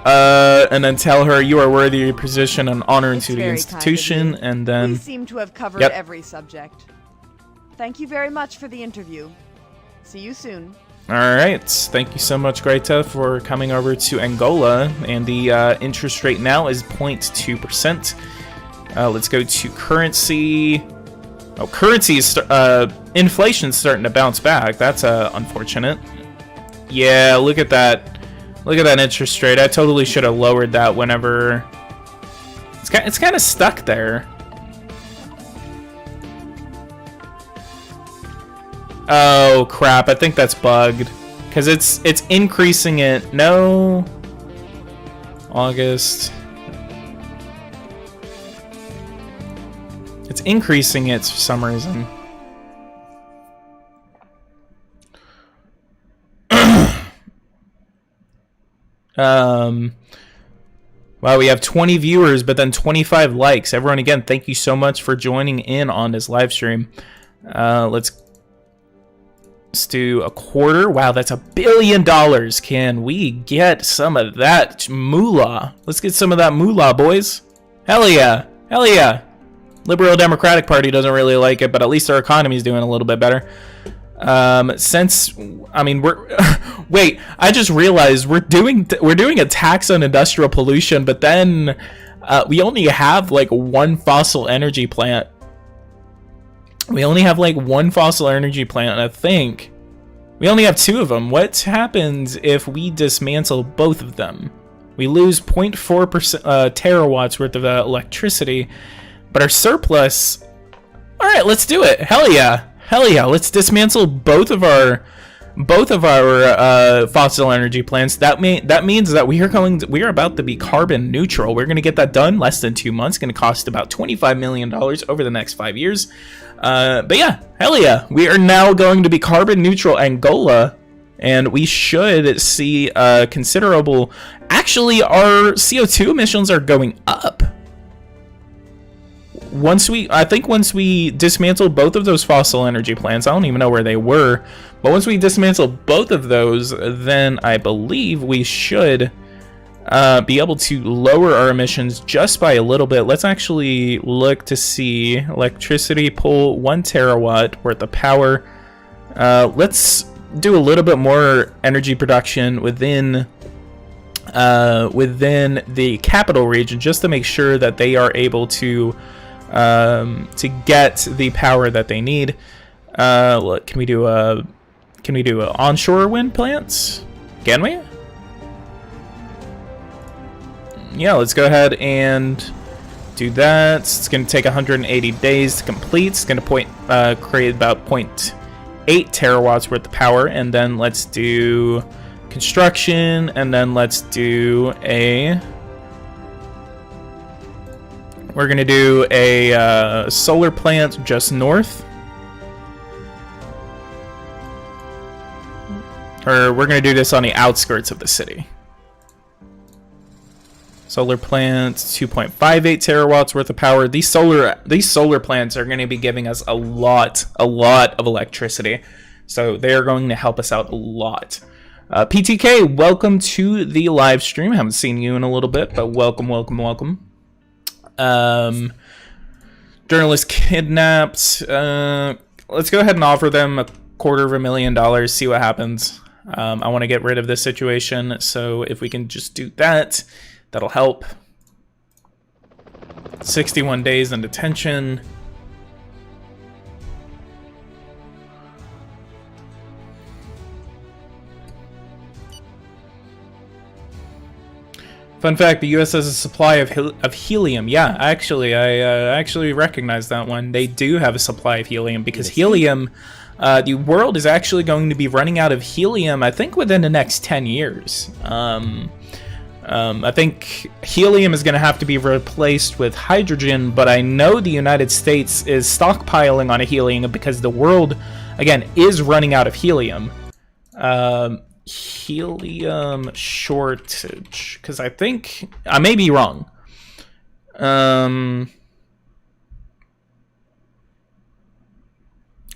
And then tell her you are worthy of your position and honor into the institution, and then... We seem to have covered every subject. Thank you very much for the interview. See you soon. Alright, thank you so much, Greta, for coming over to Angola, and the interest rate now is 0.2%. Let's go to currency. Oh, currency is, inflation's starting to bounce back. That's unfortunate. Yeah, look at that. Look at that interest rate. I totally should have lowered that whenever... It's kind of stuck there. Oh, crap. I think that's bugged. Because it's increasing it. No. August. It's increasing it for some reason. Wow, we have 20 viewers, but then 25 likes. Everyone, again, thank you so much for joining in on this live stream. Let's do a quarter. Wow, that's $1 billion. Can we get some of that moolah? Let's get some of that moolah, boys. Hell yeah. Hell yeah. Liberal Democratic Party doesn't really like it, but at least our economy is doing a little bit better. Since, I mean, wait, I just realized we're doing a tax on industrial pollution, but then we only have like one fossil energy plant. We only have like one fossil energy plant, and I think we only have 2 of them. What happens if we dismantle both of them? We lose 0.4% terawatts worth of electricity, but our surplus. All right, let's do it. Hell yeah. Hell yeah, let's dismantle both of our fossil energy plants. That means that we are about to be carbon neutral. We're going to get that done less than 2 months. It's going to cost about $25 million over the next 5 years. But yeah, hell yeah, we are now going to be carbon neutral Angola, and we should see considerable. Actually, our CO2 emissions are going up. I think once we dismantle both of those fossil energy plants, I don't even know where they were, but once we dismantle both of those, then I believe we should be able to lower our emissions just by a little bit. Let's actually look to see electricity pull 1 terawatt worth of power. Let's do a little bit more energy production within the capital region, just to make sure that they are able to get the power that they need. Look, can we do onshore wind plants? Can we? Yeah, let's go ahead and do that. It's going to take 180 days to complete. It's going to create about 0.8 terawatts worth of power, and then let's do construction, and then let's do a. We're going to do a solar plant just north. Or we're going to do this on the outskirts of the city. Solar plant, 2.58 terawatts worth of power. These solar plants are going to be giving us a lot of electricity. So they are going to help us out a lot. PTK, welcome to the live stream. I haven't seen you in a little bit, but welcome. Journalist kidnapped. Let's go ahead and offer them $250,000, see what happens. I want to get rid of this situation, so if we can just do that, that'll help. 61 days in detention. Fun fact, the U.S. has a supply of helium. Yeah, actually, I actually recognize that one. They do have a supply of helium, because helium, the world is actually going to be running out of helium, I think, within the next 10 years. I think helium is going to have to be replaced with hydrogen, but I know the United States is stockpiling on helium because the world, again, is running out of helium. Helium shortage, because I think I may be wrong.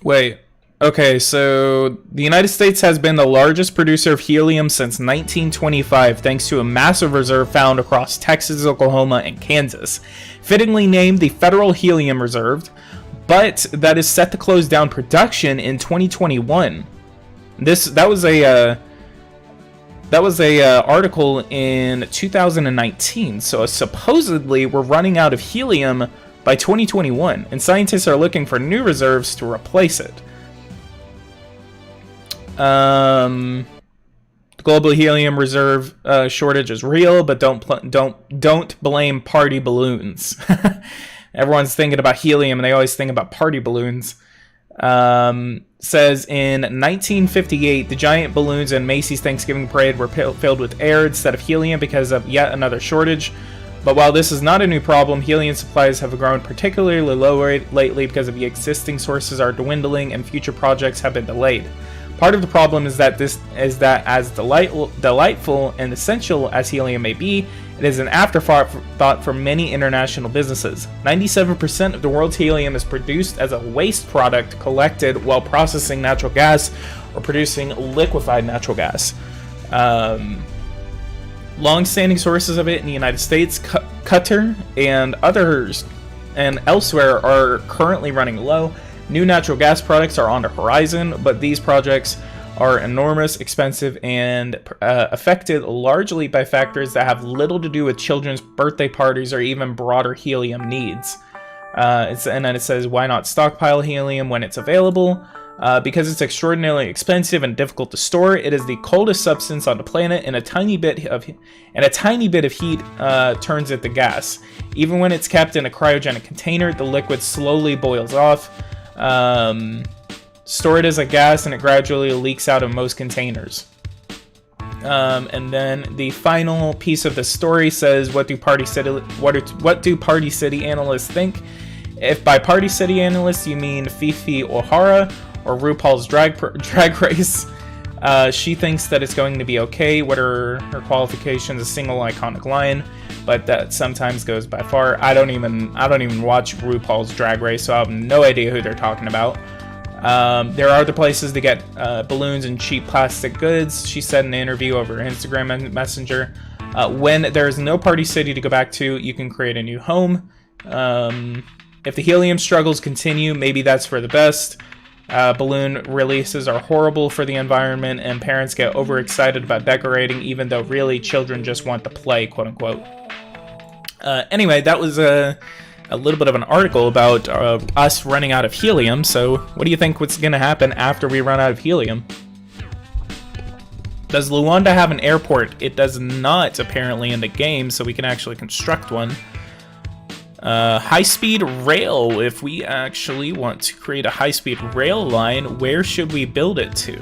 Wait, Okay, so the United States has been the largest producer of helium since 1925, thanks to a massive reserve found across Texas, Oklahoma, and Kansas. Fittingly named the Federal Helium Reserve, but that is set to close down production in 2021. That was a article in 2019. So supposedly we're running out of helium by 2021, and scientists are looking for new reserves to replace it. The global helium reserve shortage is real, but don't blame party balloons. Everyone's thinking about helium, and they always think about party balloons. Says in 1958, the giant balloons in Macy's Thanksgiving Parade were filled with air instead of helium because of yet another shortage. But while this is not a new problem, helium supplies have grown particularly low lately because of the existing sources are dwindling and future projects have been delayed. Part of the problem is that as delightful and essential as helium may be, it is an afterthought for many international businesses. 97% of the world's helium is produced as a waste product collected while processing natural gas or producing liquefied natural gas. Long-standing sources of it in the United States, Qatar, and others and elsewhere are currently running low. New natural gas products are on the horizon, but these projects are enormous, expensive, and affected largely by factors that have little to do with children's birthday parties or even broader helium needs. And then it says, why not stockpile helium when it's available? Because it's extraordinarily expensive and difficult to store. It is the coldest substance on the planet, and a tiny bit of heat turns it to gas. Even when it's kept in a cryogenic container, the liquid slowly boils off. Store it as a gas, and it gradually leaks out of most containers. And then the final piece of the story says, what do Party City analysts think? If by Party City analysts you mean Fifi O'Hara or RuPaul's Drag Race, she thinks that it's going to be okay. What are her qualifications? A single iconic line, but that sometimes goes by far. I don't even watch RuPaul's Drag Race, so I have no idea who they're talking about. There are other places to get balloons and cheap plastic goods, she said in an interview over Instagram Messenger. When there is no party city to go back to, you can create a new home. If the helium struggles continue, maybe that's for the best. Balloon releases are horrible for the environment, and parents get overexcited about decorating, even though really children just want to play, quote unquote. Anyway, that was a little bit of an article about us running out of helium. So what do you think what's going to happen after we run out of helium? Does Luanda have an airport? It does not, apparently, in the game, so we can actually construct one. High-speed rail. If we actually want to create a high-speed rail line, where should we build it to?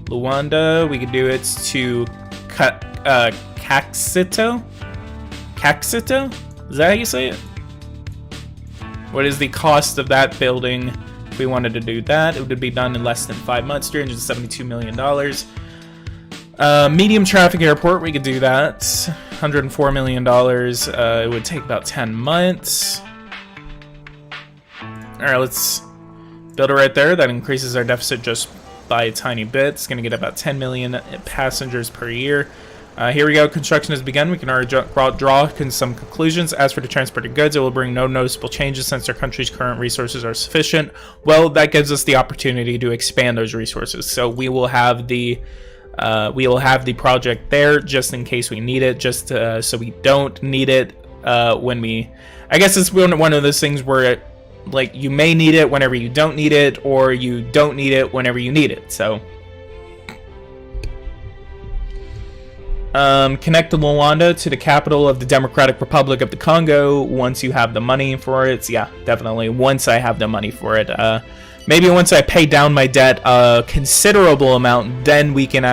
Luanda, we could do it to Caxito? Caxito? Is that how you say it? What is the cost of that building? If we wanted to do that, it would be done in less than 5 months, $372 million. Medium traffic airport, we could do that. $104 million. It would take about 10 months. Alright, let's build it right there. That increases our deficit just by a tiny bit. It's going to get about 10 million passengers per year. Here we go. Construction has begun. We can already draw some conclusions. As for the transport of goods, it will bring no noticeable changes since our country's current resources are sufficient. Well, that gives us the opportunity to expand those resources. So we will have the project there just in case we need it, just so we don't need it when we... I guess it's one of those things where like you may need it whenever you don't need it, or you don't need it whenever you need it. So connect Luanda to the capital of the Democratic Republic of the Congo once you have the money for it. Yeah, definitely once I have the money for it. Maybe once I pay down my debt a considerable amount, then we can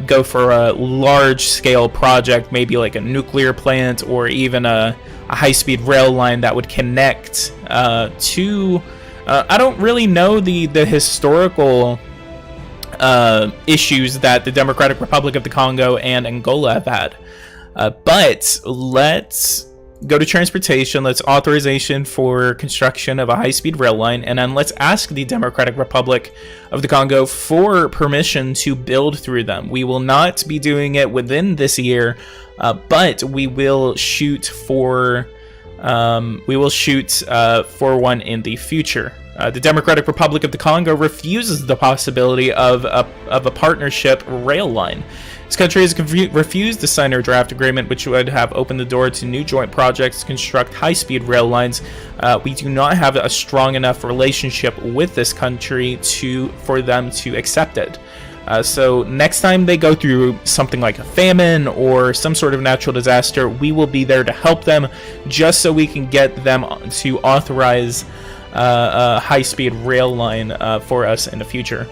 go for a large-scale project, maybe like a nuclear plant or even a high-speed rail line that would connect to... I don't really know the historical issues that the Democratic Republic of the Congo and Angola have had. But let's go to transportation, let's authorization for construction of a high-speed rail line, and then let's ask the Democratic Republic of the Congo for permission to build through them. We will not be doing it within this year, but we will shoot for one in the future. The Democratic Republic of the Congo refuses the possibility of a partnership rail line. This country has refused to sign our draft agreement, which would have opened the door to new joint projects to construct high-speed rail lines. We do not have a strong enough relationship with this country for them to accept it. So next time they go through something like a famine or some sort of natural disaster, we will be there to help them, just so we can get them to authorize a high-speed rail line for us in the future.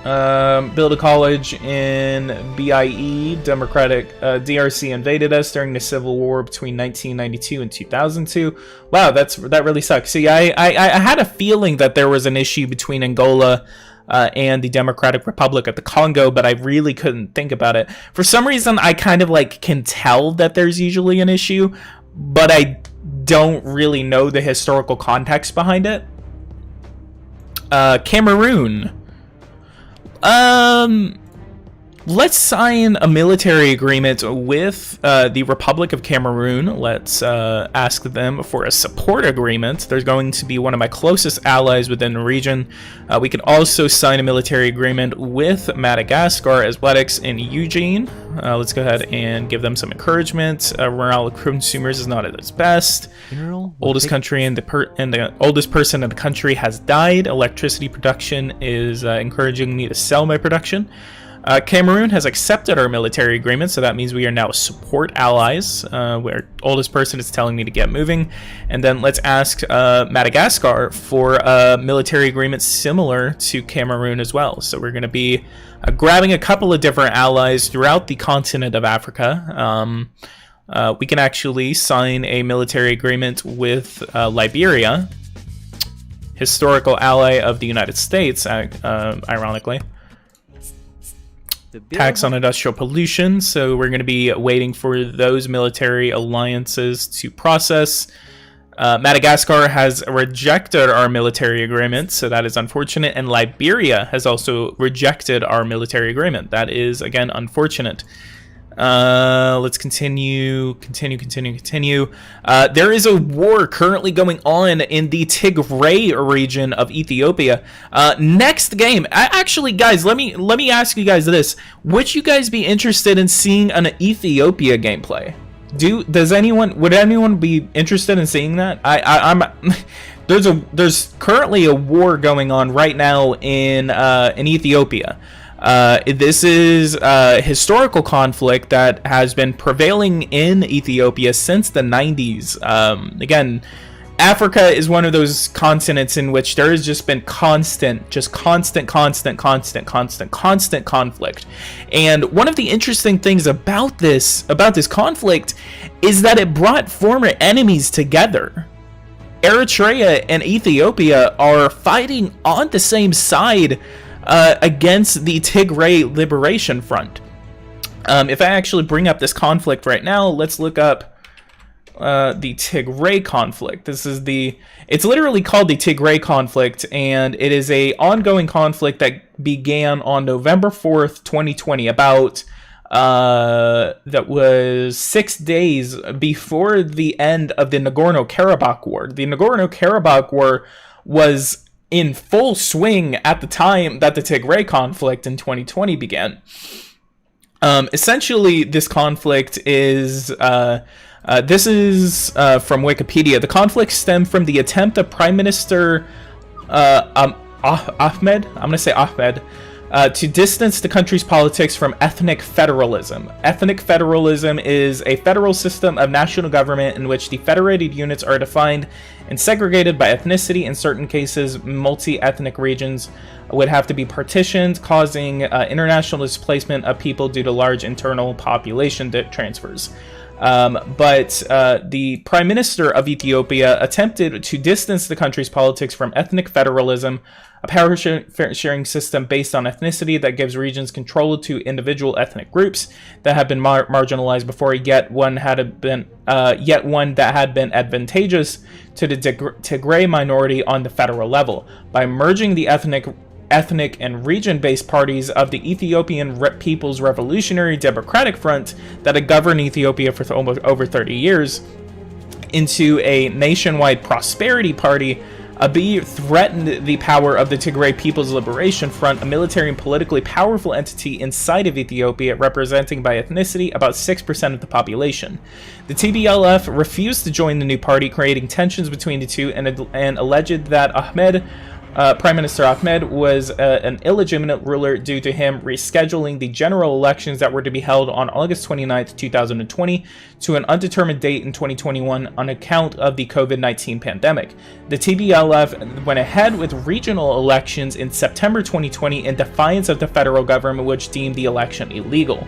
Build a college in BIE. DRC invaded us during the Civil War between 1992 and 2002. Wow, that really sucks. See, I had a feeling that there was an issue between Angola and the Democratic Republic of the Congo, but I really couldn't think about it. For some reason, I kind of can tell that there's usually an issue, but I don't really know the historical context behind it. Cameroon. Let's sign a military agreement with the Republic of Cameroon. Let's ask them for a support agreement. They're going to be one of my closest allies within the region. We can also sign a military agreement with Madagascar Athletics in Eugene. Let's go ahead and give them some encouragement. Morale of consumers is not at its best. Oldest country and the oldest person in the country has died. Electricity production is encouraging me to sell my production. Cameroon has accepted our military agreement, so that means we are now support allies, where oldest person is telling me to get moving. And then let's ask Madagascar for a military agreement similar to Cameroon as well. So we're going to be grabbing a couple of different allies throughout the continent of Africa. We can actually sign a military agreement with Liberia, historical ally of the United States, ironically. Tax on industrial pollution, so we're going to be waiting for those military alliances to process. Madagascar has rejected our military agreement, so that is unfortunate, and Liberia has also rejected our military agreement. That is, again, unfortunate. Let's continue. There is a war currently going on in the Tigray region of Ethiopia. Next game, actually, guys, let me ask you guys this: would you guys be interested in seeing an Ethiopia gameplay? Would anyone be interested in seeing that? I'm there's currently a war going on right now in Ethiopia. This is a historical conflict that has been prevailing in Ethiopia since the 90s. Again, Africa is one of those continents in which there has just been constant conflict. And one of the interesting things about this conflict is that it brought former enemies together. Eritrea and Ethiopia are fighting on the same side against the Tigray Liberation Front. If I actually bring up this conflict right now, let's look up the Tigray conflict. It's literally called the Tigray conflict, and it is a ongoing conflict that began on November 4th, 2020, that was 6 days before the end of the Nagorno-Karabakh War. The Nagorno-Karabakh War was in full swing at the time that the Tigray conflict in 2020 began. Essentially, this conflict is... this is from Wikipedia. The conflict stemmed from the attempt of Prime Minister Ahmed, I'm going to say Ahmed, to distance the country's politics from ethnic federalism. Ethnic federalism is a federal system of national government in which the federated units are defined and segregated by ethnicity. In certain cases, multi-ethnic regions would have to be partitioned, causing international displacement of people due to large internal population transfers. But the Prime Minister of Ethiopia attempted to distance the country's politics from ethnic federalism, a power sharing system based on ethnicity that gives regions control to individual ethnic groups that have been marginalized before, yet one that had been advantageous to the Tigray minority on the federal level. By merging the ethnic and region-based parties of the Ethiopian People's Revolutionary Democratic Front that had governed Ethiopia for almost over 30 years into a nationwide prosperity party, Abiy threatened the power of the Tigray People's Liberation Front, a military and politically powerful entity inside of Ethiopia, representing by ethnicity about 6% of the population. The TPLF refused to join the new party, creating tensions between the two, and alleged that Prime Minister Ahmed was an illegitimate ruler due to him rescheduling the general elections that were to be held on August 29th, 2020 to an undetermined date in 2021 on account of the COVID-19 pandemic. The TPLF went ahead with regional elections in September 2020 in defiance of the federal government, which deemed the election illegal.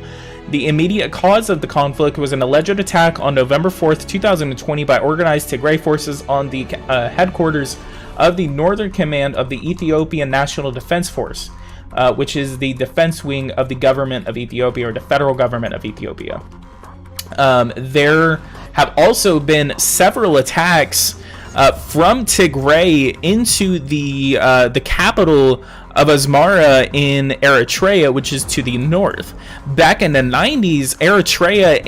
The immediate cause of the conflict was an alleged attack on November 4th, 2020 by organized Tigray forces on the headquarters of the Northern Command of the Ethiopian National Defense Force, which is the defense wing of the government of Ethiopia, or the federal government of Ethiopia. There have also been several attacks from Tigray into the capital of Asmara in Eritrea, which is to the north. Back in the 90s, Eritrea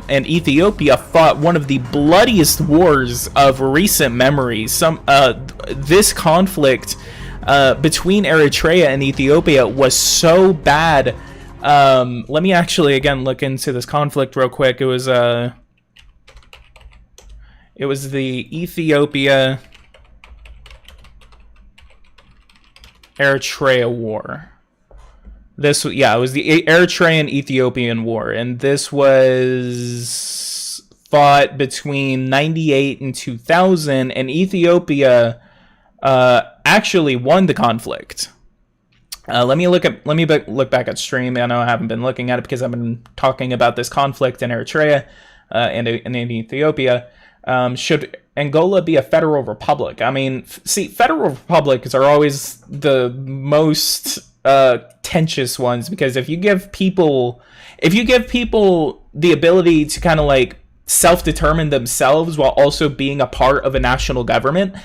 and Ethiopia fought one of the bloodiest wars of recent memory. This conflict between Eritrea and Ethiopia was so bad. Let me actually again look into this conflict real quick. It was the Ethiopia Eritrea War. It was the Eritrean Ethiopian War, and this was fought between 98 and 2000, and Ethiopia actually won the conflict. Let me look back at stream. I know I haven't been looking at it because I've been talking about this conflict in Eritrea and in Ethiopia. Should Angola be a federal republic? I mean, see, federal republics are always the most contentious ones, because if you give people the ability to kind of like self-determine themselves while also being a part of a national government,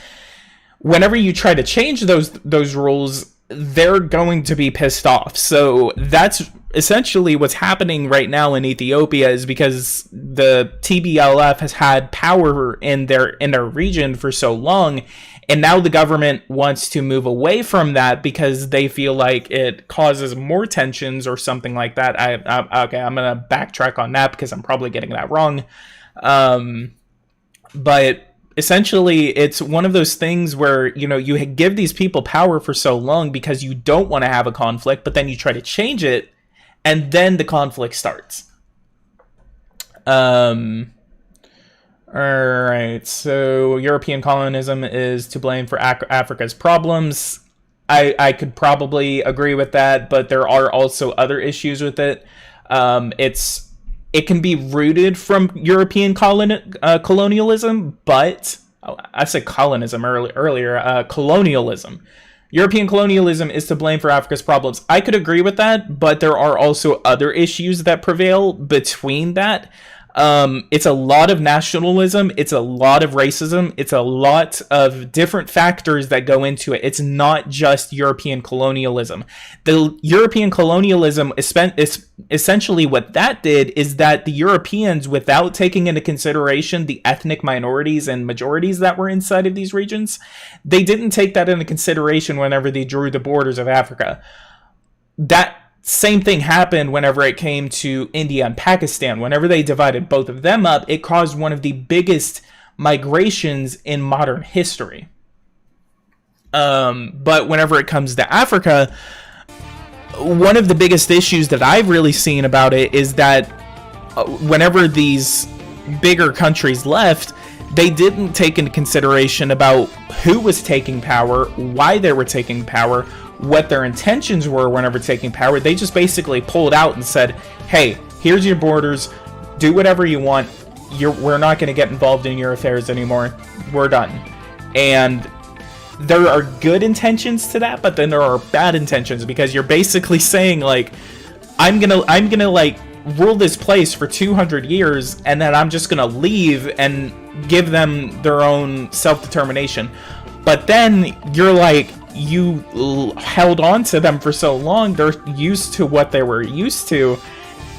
whenever you try to change those rules, they're going to be pissed off. So that's essentially what's happening right now in Ethiopia, is because the TPLF has had power in their region for so long, and now the government wants to move away from that because they feel like it causes more tensions or something like that. Okay, I'm gonna backtrack on that because I'm probably getting that wrong. But essentially, it's one of those things where, you know, you give these people power for so long because you don't want to have a conflict, but then you try to change it, and then the conflict starts. Alright, so European colonialism is to blame for Africa's problems. I could probably agree with that, but there are also other issues with it. It can be rooted from European colonialism, but I said colonism earlier. Colonialism. European colonialism is to blame for Africa's problems. I could agree with that, but there are also other issues that prevail between that. It's a lot of nationalism, it's a lot of racism, it's a lot of different factors that go into it. It's not just European colonialism. The European colonialism is essentially what that did is that the Europeans, without taking into consideration the ethnic minorities and majorities that were inside of these regions, they didn't take that into consideration whenever they drew the borders of Africa. That same thing happened whenever it came to India and Pakistan. Whenever they divided both of them up, it caused one of the biggest migrations in modern history. But whenever it comes to Africa, one of the biggest issues that I've really seen about it is that whenever these bigger countries left, they didn't take into consideration about who was taking power, why they were taking power, what their intentions were whenever taking power. They just basically pulled out and said, hey, here's your borders, do whatever you want. We're not going to get involved in your affairs anymore. We're done. And there are good intentions to that, but then there are bad intentions, because you're basically saying, like, I'm gonna like rule this place for 200 years, and then I'm just gonna leave and give them their own self-determination. But then you're like, you held on to them for so long, they're used to what they were used to,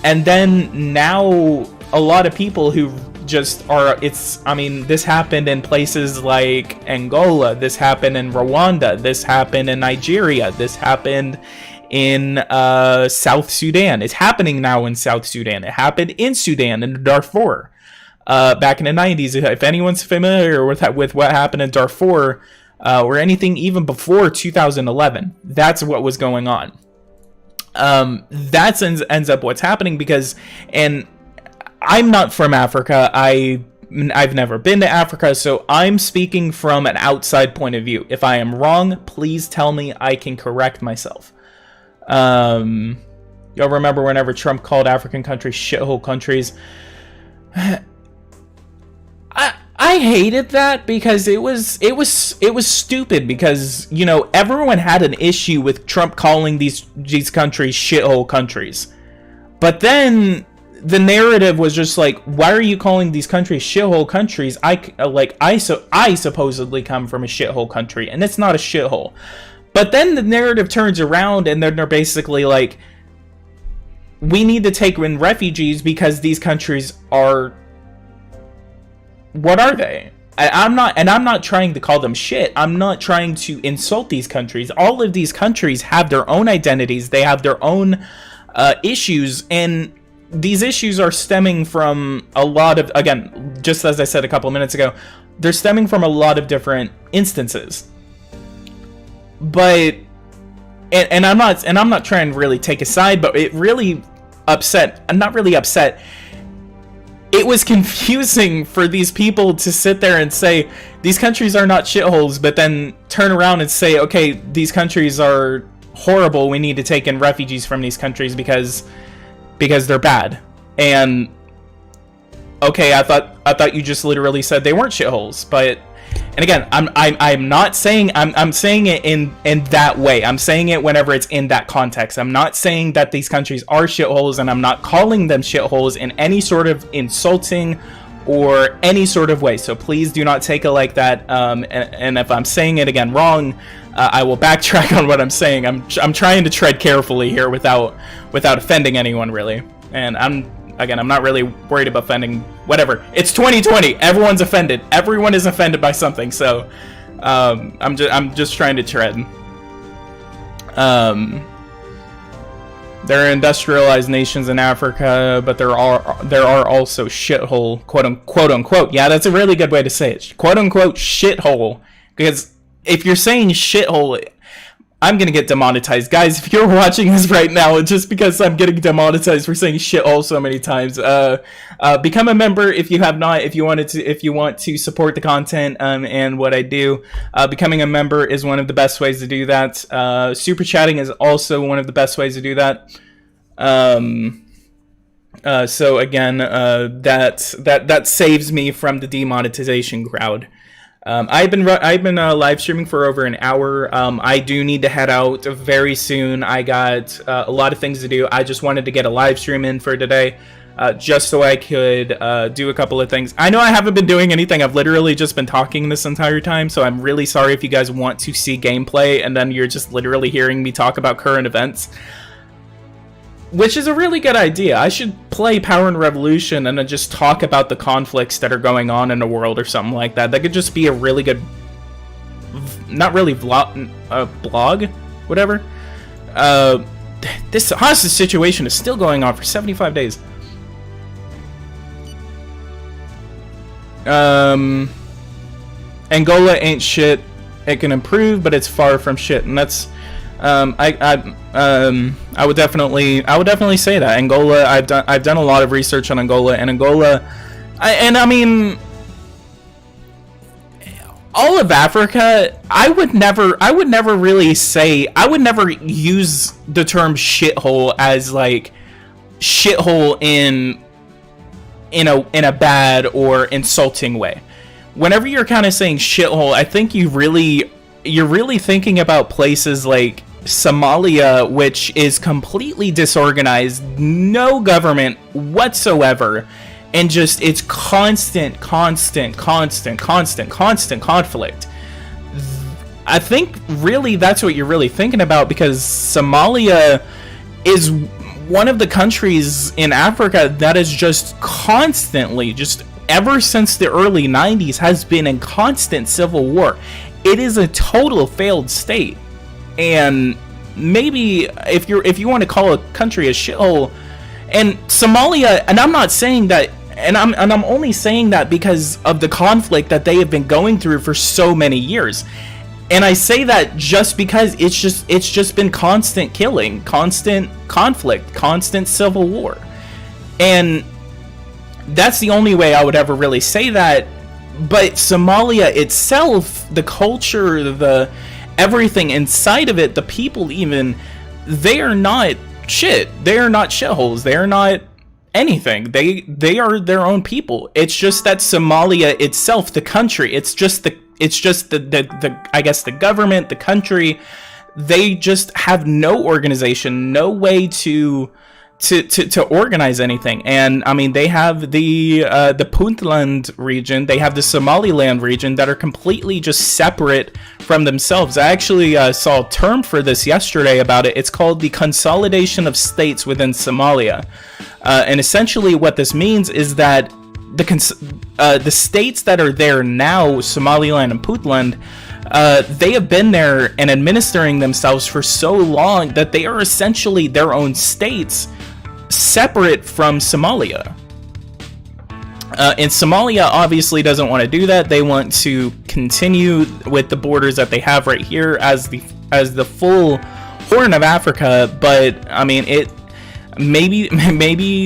and then now a lot of people who just are, I mean, this happened in places like Angola, this happened in Rwanda, this happened in Nigeria, this happened in South Sudan. It's happening now in South Sudan. It happened in Sudan, in Darfur, back in the 90s. If anyone's familiar with what happened in Darfur, or anything even before 2011, that's what was going on. That ends up what's happening, because, and I'm not from Africa. I've never been to Africa, so I'm speaking from an outside point of view. If I am wrong, please tell me. I can correct myself. Y'all remember whenever Trump called African countries shithole countries? I hated that, because it was stupid, because, you know, everyone had an issue with Trump calling these countries shithole countries. But then the narrative was just like, why are you calling these countries shithole countries? I supposedly come from a shithole country, and it's not a shithole. But then the narrative turns around, and then they're basically like, we need to take in refugees because these countries are, what are they? I'm not trying to call them shit. I'm not trying to insult these countries. All of these countries have their own identities. They have their own issues, and these issues are stemming from a lot of, again, just as I said a couple of minutes ago, they're stemming from a lot of different instances. But and I'm not trying to really take a side, but it really upset. I'm not really upset. It was confusing for these people to sit there and say these countries are not shitholes, but then turn around and say, okay, these countries are horrible. We need to take in refugees from these countries because they're bad. And okay, I thought you just literally said they weren't shitholes, but, and again, I'm not saying, I'm saying it in that way. I'm saying it whenever it's in that context. I'm not saying that these countries are shitholes, and I'm not calling them shitholes in any sort of insulting or any sort of way. So please do not take it like that. And if I'm saying it again wrong, I will backtrack on what I'm saying. I'm trying to tread carefully here without offending anyone, really. And I'm not really worried about offending. Whatever. It's 2020. Everyone's offended. Everyone is offended by something. So I'm just trying to tread. There are industrialized nations in Africa, but there are also shithole, quote unquote. Yeah, that's a really good way to say it. Quote unquote shithole. Because if you're saying shithole, I'm gonna get demonetized. Guys, if you're watching this right now, it's just because I'm getting demonetized for saying shithole so many times. Become a member if you have not. If you want to support the content and what I do, becoming a member is one of the best ways to do that. Super chatting is also one of the best ways to do that. So again, that saves me from the demonetization crowd. I've been live streaming for over an hour. I do need to head out very soon. I got a lot of things to do. I just wanted to get a live stream in for today, just so I could do a couple of things. I know I haven't been doing anything. I've literally just been talking this entire time, so I'm really sorry if you guys want to see gameplay and then you're just literally hearing me talk about current events. Which is a really good idea. I should play Power and Revolution and then just talk about the conflicts that are going on in the world or something like that. That could just be a really good, not really blog, whatever. This hostage situation is still going on for 75 days. Angola ain't shit. It can improve, but it's far from shit, and that's. I would definitely say that Angola. I've done a lot of research on Angola, and Angola, I mean, all of Africa. I would never really say. I would never use the term shithole as like shithole in in a bad or insulting way. Whenever you're kind of saying shithole, I think you're really thinking about places like Somalia, which is completely disorganized, no government whatsoever, and just it's constant conflict. I think really that's what you're really thinking about, because Somalia is one of the countries in Africa that is just constantly, just ever since the early 90s, has been in constant civil war. It is a total failed state. And maybe if you want to call a country a shithole, and Somalia, and I'm not saying that, and I'm only saying that because of the conflict that they have been going through for so many years. And I say that just because it's just been constant killing, constant conflict, constant civil war. And that's the only way I would ever really say that. But Somalia itself, the culture, the everything inside of it, the people even, they are not shit. They are not shitholes. They are not anything. They are their own people. It's just that Somalia itself, the country, it's just the I guess the government, the country, they just have no organization, no way to organize anything. And I mean, they have the Puntland region, they have the Somaliland region that are completely just separate from themselves. I actually saw a term for this yesterday about it. It's called the consolidation of states within Somalia. And essentially what this means is that the states that are there now, Somaliland and Puntland, they have been there and administering themselves for so long that they are essentially their own states, separate from Somalia. And Somalia obviously doesn't want to do that. They want to continue with the borders that they have right here as the full Horn of Africa. But I mean, maybe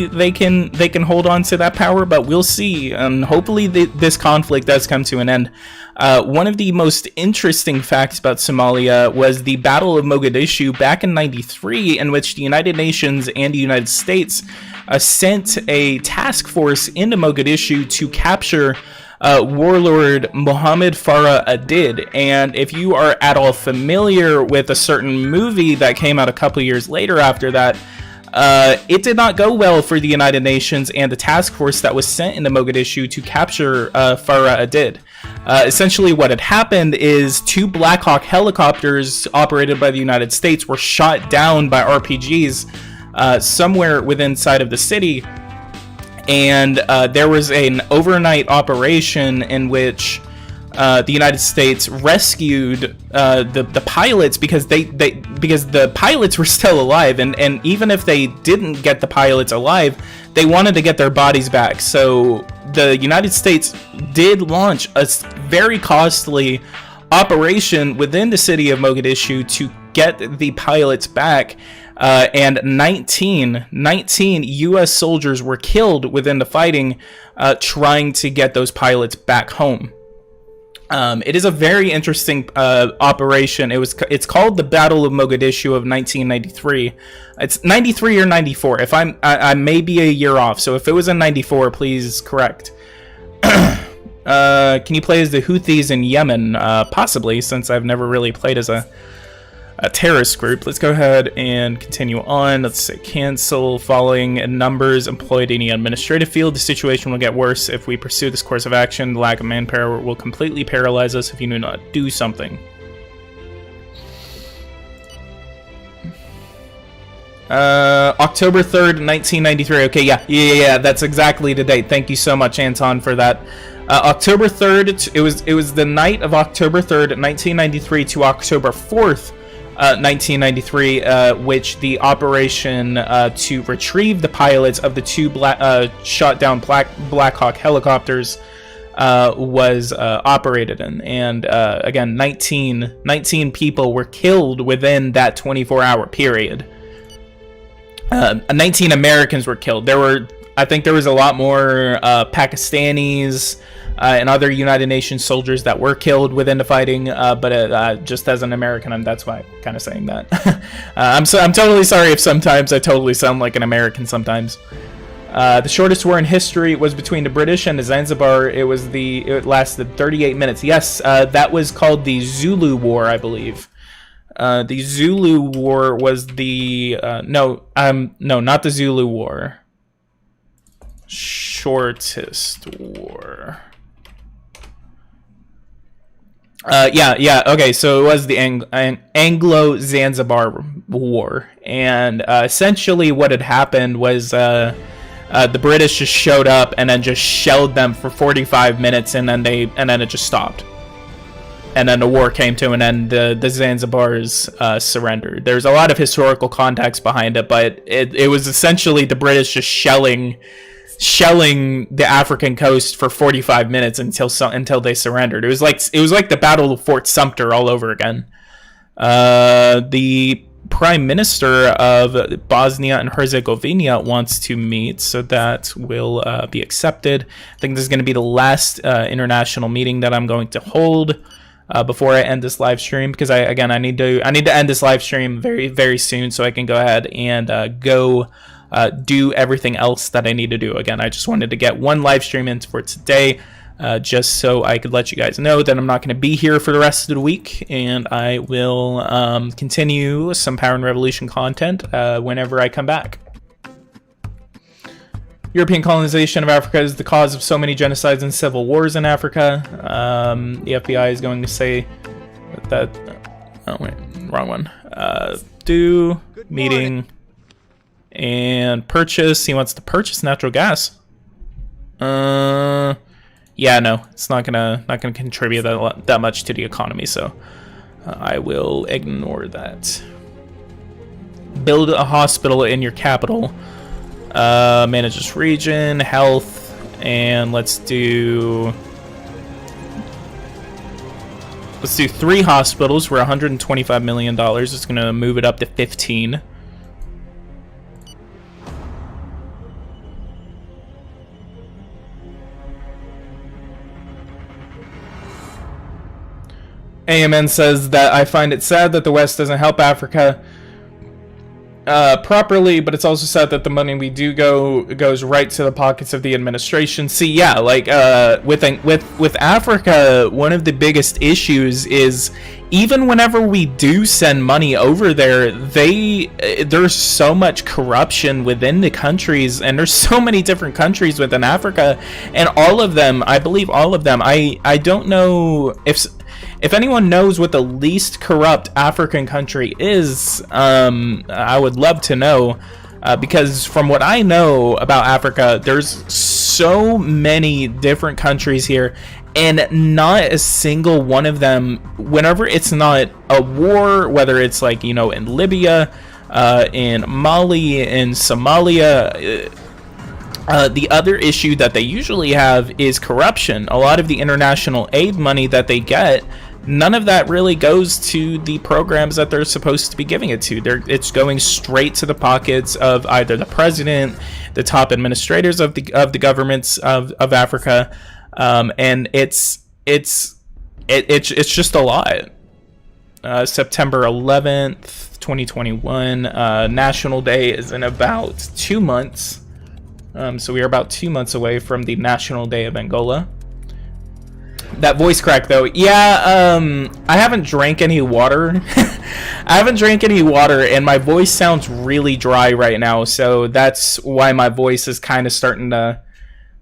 they can hold on to that power, but we'll see. And hopefully this conflict does come to an end. One of the most interesting facts about Somalia was the Battle of Mogadishu back in '93, in which the United Nations and the United States sent a task force into Mogadishu to capture warlord Mohammed Farah Adid. And if you are at all familiar with a certain movie that came out a couple years later after that, it did not go well for the United Nations and the task force that was sent into Mogadishu to capture Farah Adid. Essentially what had happened is 2 Black Hawk helicopters operated by the United States were shot down by RPGs somewhere within inside of the city. And there was an overnight operation in which the United States rescued the pilots, because the pilots were still alive, and even if they didn't get the pilots alive, they wanted to get their bodies back. So the United States did launch a very costly operation within the city of Mogadishu to get the pilots back. And 19 U.S. soldiers were killed within the fighting, trying to get those pilots back home. It is a very interesting operation. It's called the Battle of Mogadishu of 1993. It's 93 or 94. If I may be a year off. So if it was in 94, please correct. Can you play as the Houthis in Yemen? Possibly, since I've never really played as a terrorist group. Let's go ahead and continue on. Let's say cancel. Following numbers employed in the administrative field. The situation will get worse if we pursue this course of action. The lack of manpower will completely paralyze us if you do not do something. October 3rd, 1993. Okay, yeah, that's exactly the date. Thank you so much, Anton, for that. October 3rd, it was the night of October 3rd, 1993 to October 4th, 1993, which the operation to retrieve the pilots of the 2 shot down Black Hawk helicopters was operated in. And again, 19 people were killed within that 24-hour period. 19 Americans were killed. I think there was a lot more Pakistanis and other United Nations soldiers that were killed within the fighting, but just as an American, that's why I'm kind of saying that. I'm totally sorry if sometimes I totally sound like an American sometimes. The shortest war in history was between the British and the Zanzibar. It lasted 38 minutes. Yes, that was called the Zulu War, I believe. The Zulu War was the no, not the Zulu War. Shortest war. Yeah, okay, so it was the Anglo-Zanzibar War, and essentially what had happened was the British just showed up and then just shelled them for 45 minutes, and then it just stopped. And then the war came to an end. The Zanzibars surrendered. There's a lot of historical context behind it, but it was essentially the British just shelling the African coast for 45 minutes until they surrendered. It was like the Battle of Fort Sumter all over again. The Prime Minister of Bosnia and Herzegovina wants to meet, so that will be accepted. I think this is going to be the last international meeting that I'm going to hold before I end this live stream, because I need to end this live stream very, very soon, so I can go ahead and go do everything else that I need to do. Again, I just wanted to get one live stream in for today, just so I could let you guys know that I'm not going to be here for the rest of the week, and I will continue some Power and Revolution content whenever I come back. European colonization of Africa is the cause of so many genocides and civil wars in Africa. The FBI is going to say that oh wait, wrong one. Do meeting and purchase. He wants to purchase natural gas. Yeah, no, it's not gonna contribute that much to the economy, so I will ignore that. Build a hospital in your capital. Manage this region, health, and let's do 3 hospitals for $125 million. It's gonna move it up to 15. AMN says that I find it sad that the West doesn't help Africa properly, but it's also sad that the money we do goes right to the pockets of the administration. See, yeah, like with Africa, one of the biggest issues is even whenever we do send money over there, there's so much corruption within the countries, and there's so many different countries within Africa, and all of them, I believe all of them, I don't know if anyone knows what the least corrupt African country is, I would love to know, because from what I know about Africa, there's so many different countries here, and not a single one of them, whenever it's not a war, whether it's like, you know, in Libya, in Mali, in Somalia, the other issue that they usually have is corruption. A lot of the international aid money that they get, none of that really goes to the programs that they're supposed to be giving it to. It's going straight to the pockets of either the president, the top administrators of the governments of Africa, and it's just a lot. September 11th, 2021, National Day is in about 2 months. So we are about 2 months away from the National Day of Angola. That voice crack, though. Yeah, I haven't drank any water. And my voice sounds really dry right now, so that's why my voice is kind of starting to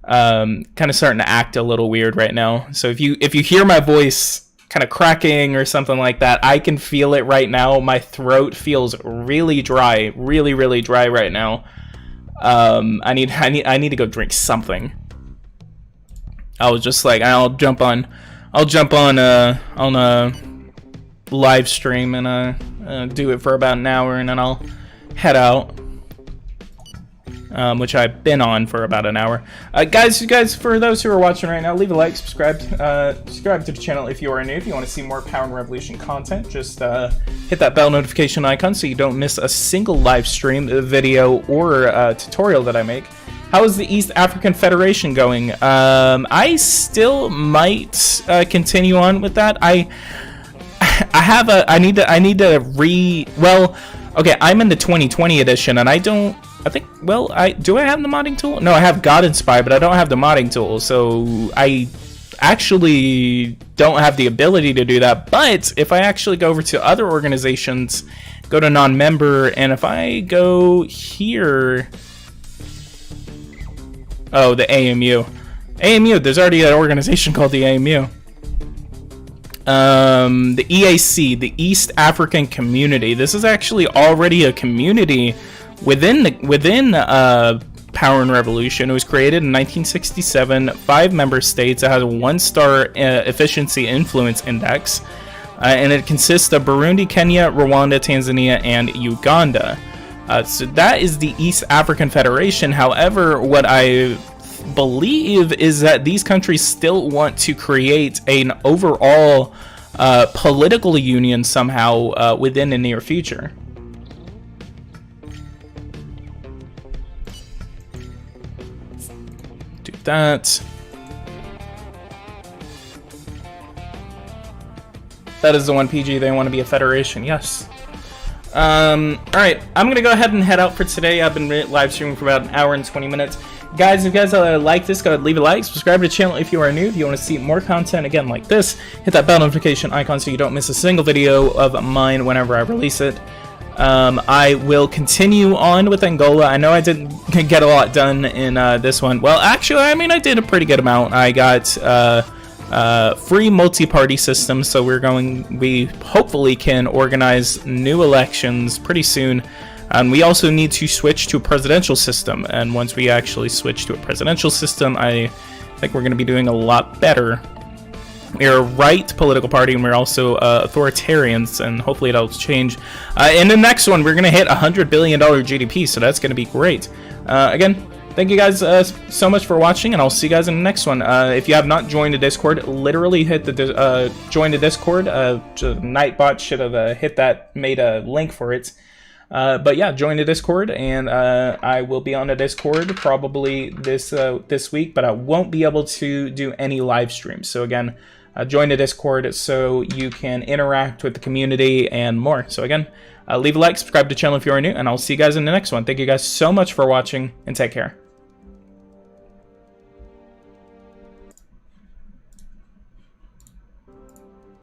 act a little weird right now. So if you hear my voice kind of cracking or something like that, I can feel it right now. My throat feels really dry, really dry right now. I need to go drink something. I was just like, I'll jump on a live stream and do it for about an hour, and then I'll head out, which I've been on for about an hour. Guys, for those who are watching right now, leave a like, subscribe to the channel if you are new. If you want to see more Power and Revolution content, just hit that bell notification icon so you don't miss a single live stream, video, or tutorial that I make. How is the East African Federation going? I still might continue on with that. I need to well, okay, I'm in the 2020 edition, and I don't I think, well, do I have the modding tool? No, I have God Inspire, but I don't have the modding tool, so I actually don't have the ability to do that. But if I actually go over to other organizations, go to non-member, and if I go here, oh, the AMU. AMU, there's already an organization called the AMU. The EAC, the East African Community. This is actually already a community within Power and Revolution. It was created in 1967. 5 member states. It has a 1-star efficiency influence index, and it consists of Burundi, Kenya, Rwanda, Tanzania, and Uganda. So that is the East African Federation. However, what I believe is that these countries still want to create an overall political union somehow within the near future. Do that. That is the one, PG. They want to be a federation. Yes. Alright, I'm going to go ahead and head out for today. I've been live streaming for about an hour and 20 minutes. Guys, if you guys like this, go ahead and leave a like. Subscribe to the channel if you are new. If you want to see more content, again, like this, hit that bell notification icon so you don't miss a single video of mine whenever I release it. I will continue on with Angola. I know I didn't get a lot done in this one. Well, actually, I mean, I did a pretty good amount. I got free multi-party system, so we hopefully can organize new elections pretty soon. And we also need to switch to a presidential system, and once we actually switch to a presidential system, I think we're going to be doing a lot better. We're a right political party, and we're also authoritarians, and hopefully that'll change. In the next one, we're going to hit $100 billion GDP, so that's going to be great. Again, thank you guys so much for watching, and I'll see you guys in the next one. If you have not joined the Discord, literally hit the join the Discord. Nightbot should have hit that, made a link for it. But yeah, join the Discord, and I will be on the Discord probably this week, but I won't be able to do any live streams. So again, join the Discord so you can interact with the community and more. So again, leave a like, subscribe to the channel if you are new, and I'll see you guys in the next one. Thank you guys so much for watching, and take care.